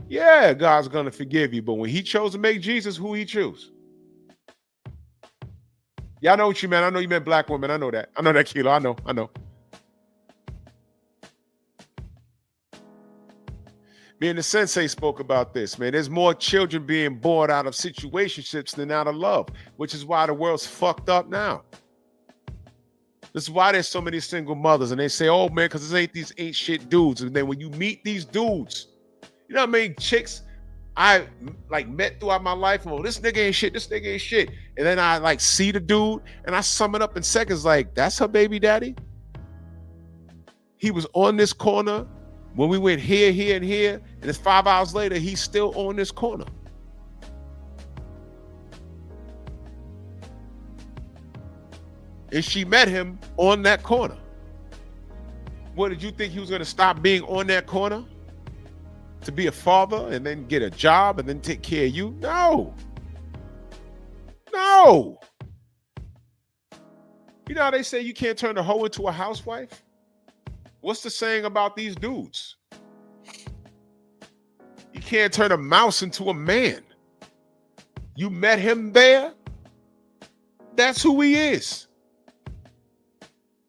B: Yeah, God's going to forgive you. But when he chose to make Jesus, who he chose? Yeah, I know what you meant. I know you meant black women. I know that. I know that, Kilo. I know. Me and the sensei spoke about this, man. There's more children being born out of situationships than out of love, which is why the world's fucked up now. This is why there's so many single mothers, and they say, oh, man, because these ain't shit dudes. And then when you meet these dudes, you know what I mean? Chicks I like met throughout my life. Oh, this nigga ain't shit. This nigga ain't shit. And then I like see the dude and I sum it up in seconds. Like, that's her baby daddy. He was on this corner when we went here, here, and here. And it's 5 hours later, he's still on this corner. And she met him on that corner. What, did you think he was going to stop being on that corner to be a father and then get a job and then take care of you? No. You know how they say you can't turn a hoe into a housewife? What's the saying about these dudes? You can't turn a mouse into a man. You met him there? That's who he is.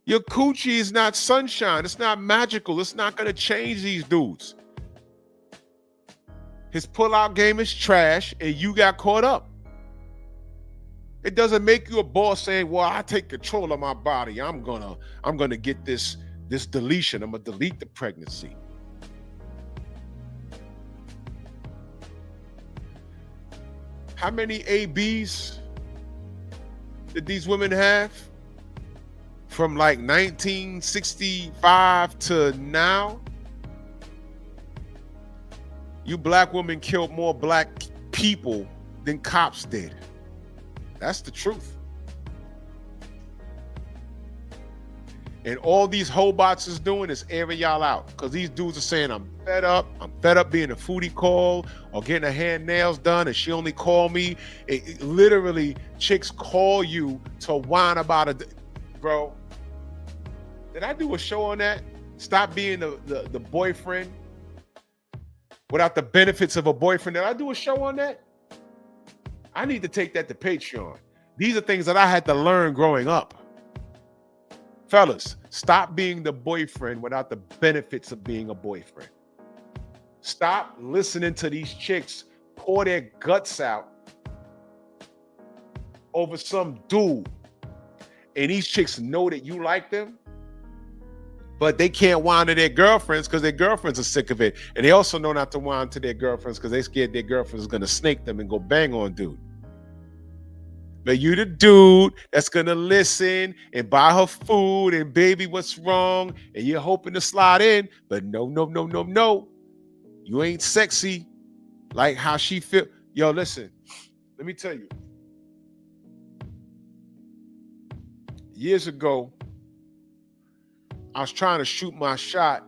B: Your coochie is not sunshine. It's not magical. It's not going to change these dudes. His pull-out game is trash, and you got caught up. It doesn't make you a boss saying, well, I take control of my body. I'm gonna get this deletion. I'm gonna delete the pregnancy. How many ABs did these women have? From like 1965 to now? You black women killed more black people than cops did. That's the truth. And all these Hobots is doing is airing y'all out. Because these dudes are saying, I'm fed up being a foodie call or getting her hair and nails done, and she only called me. It literally, chicks call you to whine about it. Bro, did I do a show on that? Stop being the boyfriend without the benefits of a boyfriend. Did I do a show on that? I need to take that to Patreon. These are things that I had to learn growing up. Fellas, stop being the boyfriend without the benefits of being a boyfriend. Stop listening to these chicks pour their guts out over some dude. And these chicks know that you like them, but they can't whine to their girlfriends because their girlfriends are sick of it. And they also know not to whine to their girlfriends because they scared their girlfriends are going to snake them and go bang on dude. But you the dude that's going to listen and buy her food and baby, what's wrong? And you're hoping to slide in, but no. You ain't sexy like how she feel. Yo, listen, let me tell you. Years ago, I was trying to shoot my shot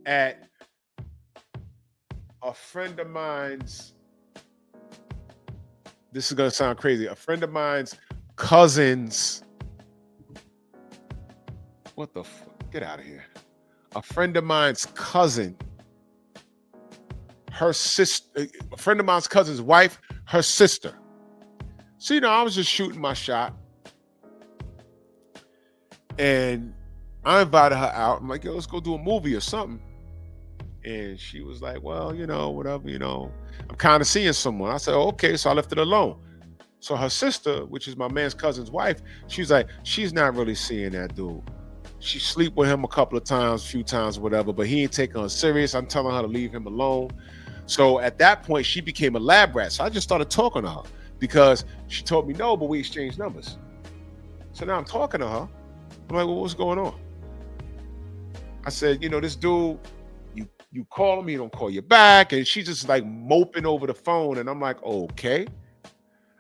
B: at a friend of mine's. This is going to sound crazy. A friend of mine's cousin's. What the fuck? Get out of here. A friend of mine's cousin. Her sister. A friend of mine's cousin's wife. Her sister. So, you know, I was just shooting my shot. And I invited her out. I'm like, yo, let's go do a movie or something. And she was like, well, you know, whatever, you know, I'm kind of seeing someone. I said, oh, okay. So I left it alone. So her sister, which is my man's cousin's wife, she's like, she's not really seeing that dude. She sleep with him a couple of times, few times, whatever, but he ain't taking her serious. I'm telling her to leave him alone. So at that point, she became a lab rat. So I just started talking to her because she told me no, but we exchanged numbers. So now I'm talking to her. I'm like, well, what's going on? I said, you know, this dude, you call him, he don't call you back. And she's just like moping over the phone. And I'm like, okay,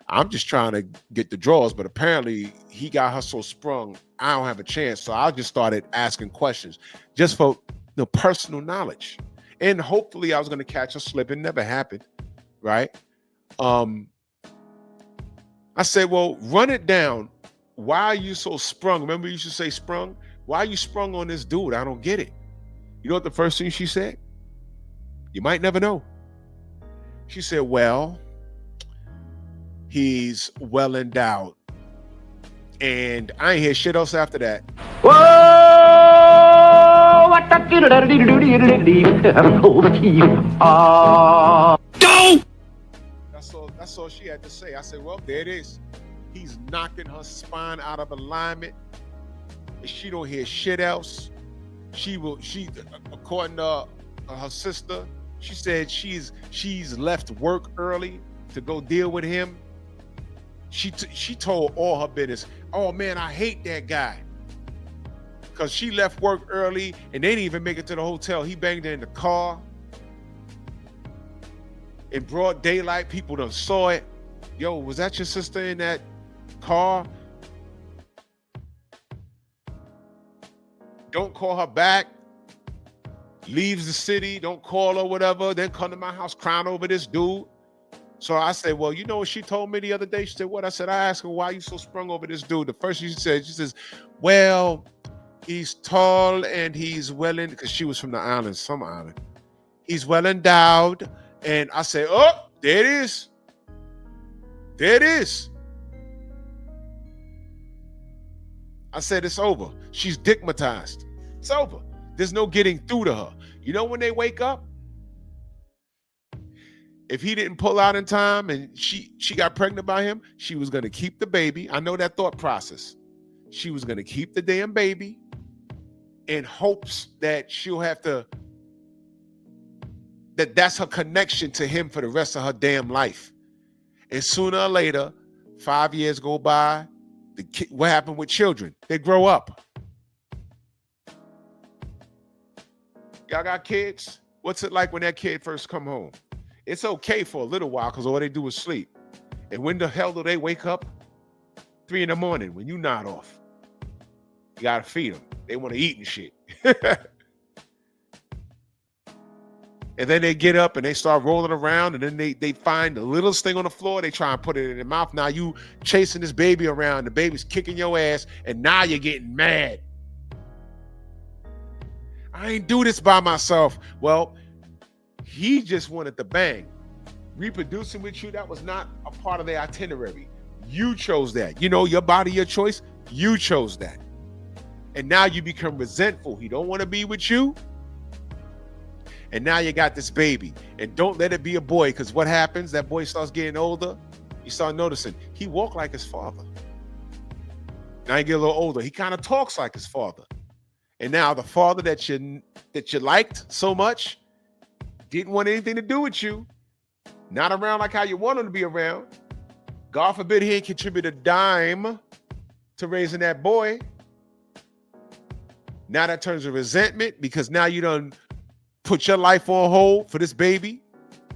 B: I'm just trying to get the draws. But apparently he got her so sprung, I don't have a chance. So I just started asking questions just for personal knowledge. And hopefully I was going to catch a slip. It never happened, right? I said, well, run it down why are you so sprung? Remember you used to say sprung? Why are you sprung on this dude? I don't get it. You know what the first thing she said? You might never know. She said, well, he's well endowed. And I ain't hear shit else after that.
E: Whoa! What the
B: That's all she had to say. I said, well, there it is. He's knocking her spine out of alignment. And she don't hear shit else. She according to her sister, she said she's left work early to go deal with him. She told all her business. Oh man, I hate that guy. Because she left work early and they didn't even make it to the hotel. He banged her in the car. In broad daylight, people done saw it. Yo, was that your sister in that car? Don't call her back. Leaves the city, don't call her, whatever. Then come to my house crying over this dude. So I said, well, you know what she told me the other day? She said, what? I said, I asked her, why are you so sprung over this dude? The first thing she says, well, he's tall and he's because she was from the island, some island. He's well endowed. And I said, oh, there it is. There it is. I said, it's over. She's digmatized. It's over. There's no getting through to her. You know when they wake up? If he didn't pull out in time and she got pregnant by him, she was going to keep the baby. I know that thought process. She was going to keep the damn baby in hopes that she'll have to, that's her connection to him for the rest of her damn life. And sooner or later, 5 years go by, what happened with children? They grow up. Y'all got kids? What's it like when that kid first come home? It's okay for a little while because all they do is sleep. And when the hell do they wake up? 3 a.m. when you nod off. You gotta feed them. They want to eat and shit. And then they get up and they start rolling around and then they find the littlest thing on the floor. They try and put it in their mouth. Now you chasing this baby around. The baby's kicking your ass and now you're getting mad. I ain't do this by myself. Well, he just wanted to bang. Reproducing with you, that was not a part of their itinerary. You chose that. You know, your body, your choice. You chose that. And now you become resentful. He don't want to be with you. And now you got this baby. And don't let it be a boy, because what happens? That boy starts getting older. You start noticing he walked like his father. Now you get a little older. He kind of talks like his father. And now the father that you liked so much didn't want anything to do with you. Not around like how you want him to be around. God forbid he ain't contribute a dime to raising that boy. Now that turns to resentment because now you done put your life on hold for this baby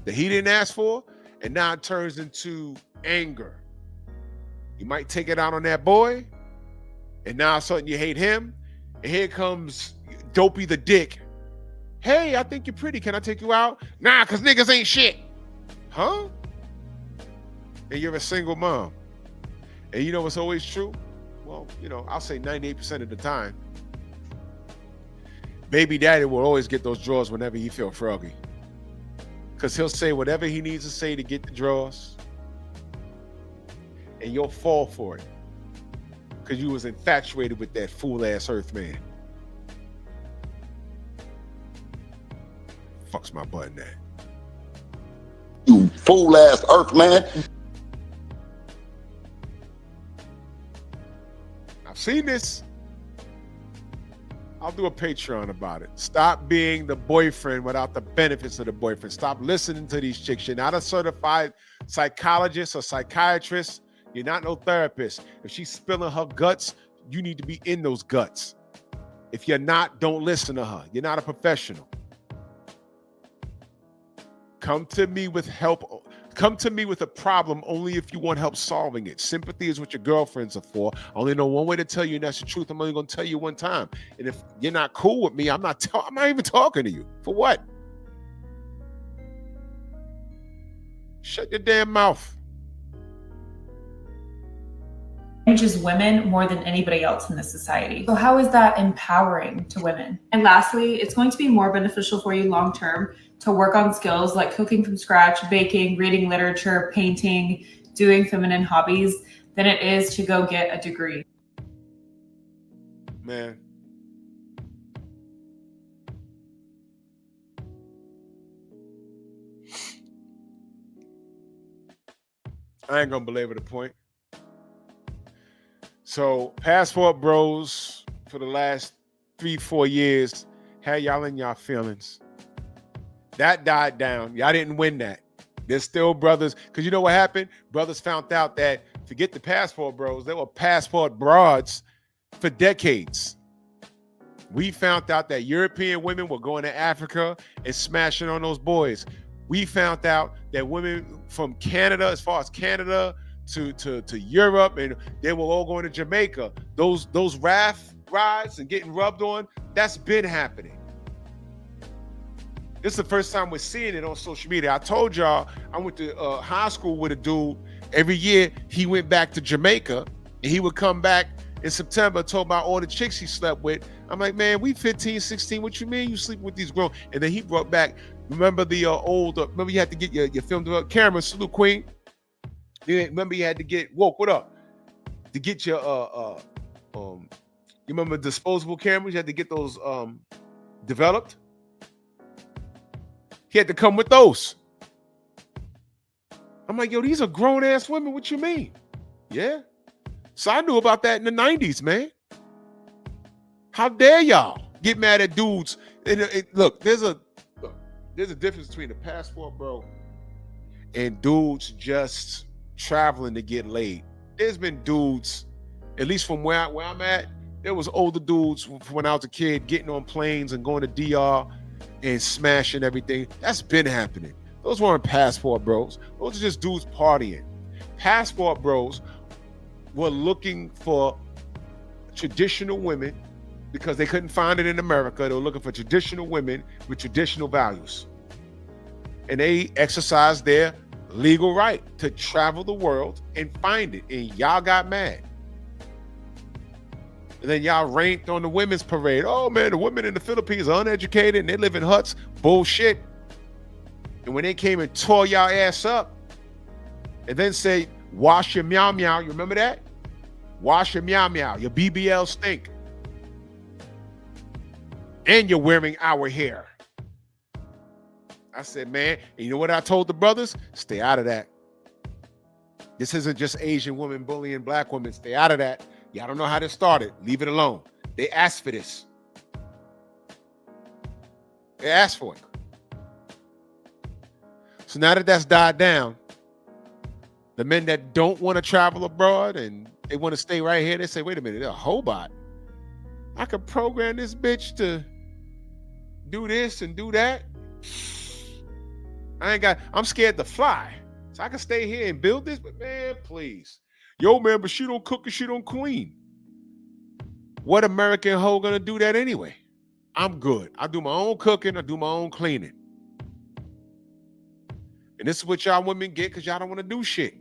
B: that he didn't ask for. And now it turns into anger. You might take it out on that boy. And now suddenly you hate him. And here comes Dopey the dick. Hey, I think you're pretty. Can I take you out? Nah, because niggas ain't shit. Huh? And you're a single mom. And you know what's always true? Well, you know, I'll say 98% of the time. Baby daddy will always get those drawers whenever he feel froggy. Because he'll say whatever he needs to say to get the drawers. And you'll fall for it. Because you was infatuated with that fool-ass earth man. Fucks my button that.
J: You fool-ass earth man.
B: I've seen this. I'll do a Patreon about it. Stop being the boyfriend without the benefits of the boyfriend. Stop listening to these chicks. You're not a certified psychologist or psychiatrist. You're not no therapist. If she's spilling her guts, you need to be in those guts. If you're not, don't listen to her. You're not a professional. Come to me with help. Come to me with a problem only if you want help solving it. Sympathy is what your girlfriends are for. I only know one way to tell you, and that's the truth. I'm only going to tell you one time. And if you're not cool with me, I'm not even talking to you. For what? Shut your damn mouth.
I: damages women more than anybody else in this society. So how is that empowering to women? And lastly, it's going to be more beneficial for you long-term to work on skills like cooking from scratch, baking, reading literature, painting, doing feminine hobbies than it is to go get a degree.
B: Man. I ain't gonna belabor the point. So passport bros for the last 3-4 years had y'all in y'all feelings. That died down. Y'all didn't win that. There's still brothers, because you know what happened? Brothers found out that, forget the passport bros, they were passport broads for decades. We found out that European women were going to Africa and smashing on those boys. We found out that women from Canada, as far as Canada to Europe, and they were all going to Jamaica. Those raft rides and getting rubbed on, that's been happening. This is the first time we're seeing it on social media. I told y'all I went to high school with a dude. Every year he went back to Jamaica and he would come back in September, talk about all the chicks he slept with. I'm like, man, we 15, 16. What you mean you sleeping with these grown? And then he brought back, remember the remember you had to get your film developed camera, salute queen. Remember you had to get, woke, what up? To get your, you remember disposable cameras? You had to get those developed. He had to come with those. I'm like, yo, these are grown-ass women. What you mean? Yeah. So I knew about that in the 90s, man. How dare y'all get mad at dudes? Look, there's a difference between a passport bro and dudes just traveling to get laid. There's been dudes, at least from where I'm at, there was older dudes when I was a kid getting on planes and going to DR and smashing everything. That's been happening. Those weren't passport bros. Those are just dudes partying. Passport bros were looking for traditional women because they couldn't find it in America. They were looking for traditional women with traditional values. And they exercised their legal right to travel the world and find it. And y'all got mad. And then y'all ranked on the women's parade. Oh man, the women in the Philippines are uneducated and they live in huts. Bullshit. And when they came and tore y'all ass up and then say, wash your meow meow. You remember that? Wash your meow meow. Your BBL stink. And you're wearing our hair. I said, man, and you know what I told the brothers? Stay out of that. This isn't just Asian women bullying black women. Stay out of that. Y'all don't know how this started. Leave it alone. They asked for this. They asked for it. So now that that's died down, the men that don't want to travel abroad and they want to stay right here, they say, wait a minute, they're a Hobot. I could program this bitch to do this and do that. I'm scared to fly. So I can stay here and build this, but man, please. Yo, man, but she don't cook and she don't clean. What American hoe gonna do that anyway? I'm good. I do my own cooking. I do my own cleaning. And this is what y'all women get because y'all don't want to do shit.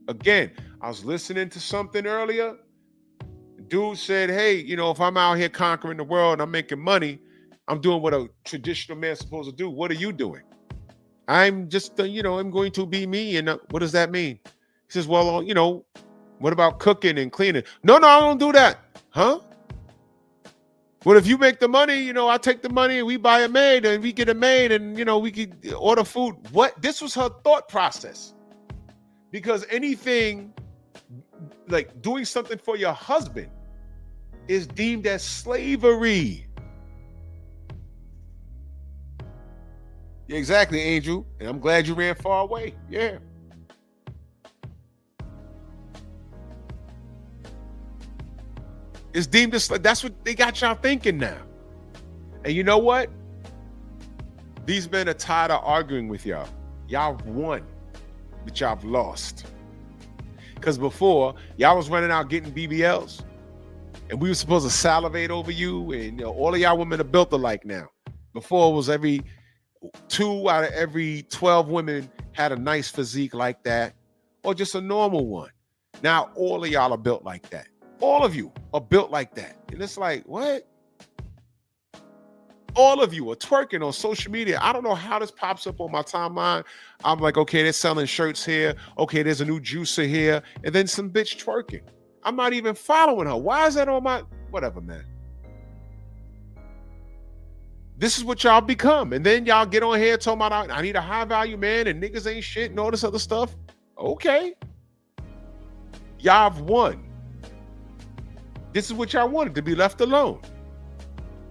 B: Again, I was listening to something earlier. Dude said, hey, you know, if I'm out here conquering the world and I'm making money, I'm doing what a traditional man's supposed to do. What are you doing? I'm just, I'm going to be me. And what does that mean? He says, well, what about cooking and cleaning? No, I don't do that. Huh? Well, if you make the money, I take the money and we buy a maid and we get a maid and, we could order food. What? This was her thought process. Because anything like doing something for your husband is deemed as slavery. Yeah, exactly, Angel. And I'm glad you ran far away. Yeah. It's deemed as, that's what they got y'all thinking now. And you know what? These men are tired of arguing with y'all. Y'all won, but y'all lost. Because before, y'all was running out getting BBLs, and we were supposed to salivate over you, and all of y'all women are built alike now. Before, it was every 2 out of every 12 women had a nice physique like that, or just a normal one. Now all of y'all are built like that. All of you are built like that. And it's like, what? All of you are twerking on social media. I don't know how this pops up on my timeline. I'm like, okay, they're selling shirts here. Okay, there's a new juicer here. And then some bitch twerking. I'm not even following her. Why is that on my... Whatever, man. This is what y'all become. And then y'all get on here talking about, I need a high value man and niggas ain't shit and all this other stuff. Okay. Y'all have won. This is what y'all wanted, to be left alone.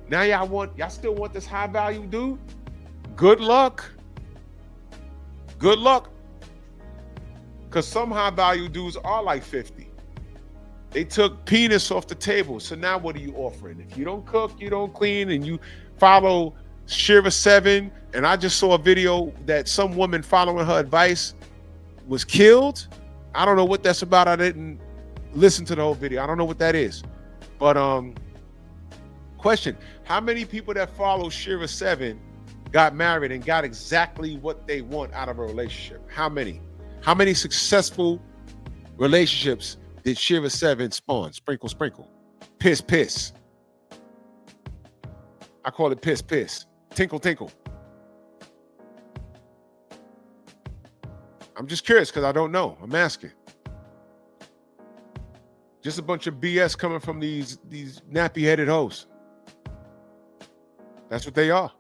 B: Now y'all still want this high value dude? Good luck. Good luck. Because some high value dudes are like 50. They took penis off the table. So now what are you offering? If you don't cook, you don't clean, and you follow Shira 7, and I just saw a video that some woman following her advice was killed. I don't know what that's about. I didn't listen to the whole video. I don't know what that is. But question, how many people that follow Shira 7 got married and got exactly what they want out of a relationship? How many? How many successful relationships did Shira 7 spawn? Sprinkle, sprinkle. Piss, piss. I call it piss, piss. Tinkle, tinkle. I'm just curious because I don't know. I'm asking. Just a bunch of BS coming from these nappy-headed hoes. That's what they are.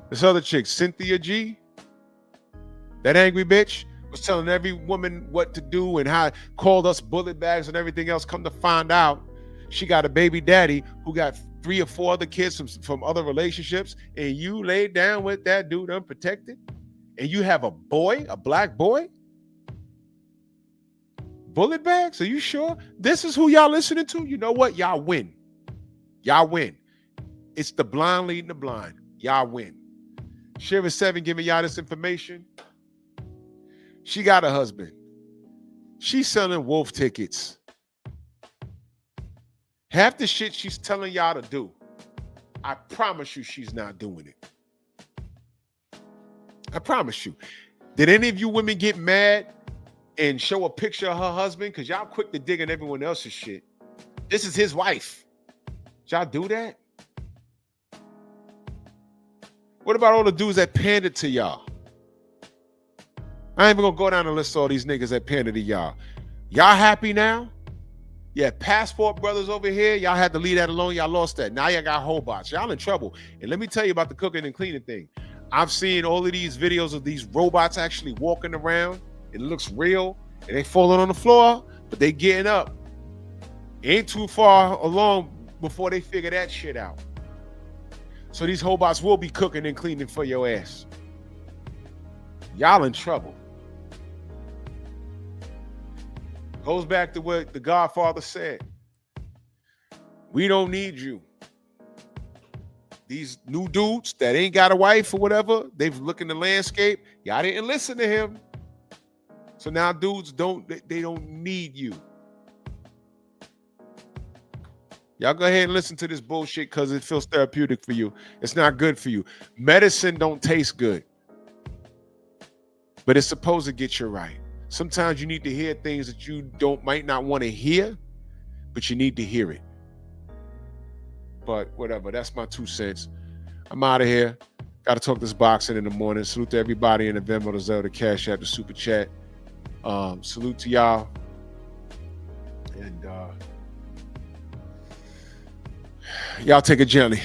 B: This other chick, Cynthia G, that angry bitch, was telling every woman what to do and how called us bullet bags and everything else. Come to find out, she got a baby daddy who got 3 or 4 other kids from other relationships, and you laid down with that dude unprotected, and you have a boy, a black boy? Bullet bags? Are you sure? This is who y'all listening to? You know what? Y'all win. Y'all win. It's the blind leading the blind. Y'all win. Shira 7 giving y'all this information. She got a husband. She's selling wolf tickets. Half the shit she's telling y'all to do, I promise you she's not doing it. I promise you. Did any of you women get mad and show a picture of her husband? Because y'all quick to dig in everyone else's shit. This is his wife. Did y'all do that? What about all the dudes that pandered to y'all? I ain't even gonna go down and list all these niggas that pandered to y'all. Y'all happy now? Yeah, passport brothers over here, y'all had to leave that alone. Y'all lost that. Now y'all got Hobots. Y'all in trouble. And let me tell you about the cooking and cleaning thing. I've seen all of these videos of these robots actually walking around. It looks real. And they falling on the floor, but they getting up. Ain't too far along before they figure that shit out. So these Hobots will be cooking and cleaning for your ass. Y'all in trouble. Goes back to what the Godfather said. We don't need you. These new dudes that ain't got a wife or whatever, they've looked in the landscape. Y'all didn't listen to him. So now dudes they don't need you. Y'all go ahead and listen to this bullshit because it feels therapeutic for you. It's not good for you. Medicine don't taste good, but it's supposed to get you right. Sometimes you need to hear things that you might not want to hear, but you need to hear it. But whatever, that's my 2 cents. I'm out of here. Got to talk this boxing in the morning. Salute to everybody in the Venmo, the Zelle, the Cash App, the Super Chat. Salute to y'all. And y'all take it gently.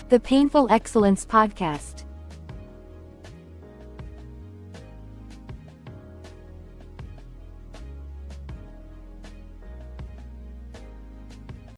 A: The Painful Excellence Podcast.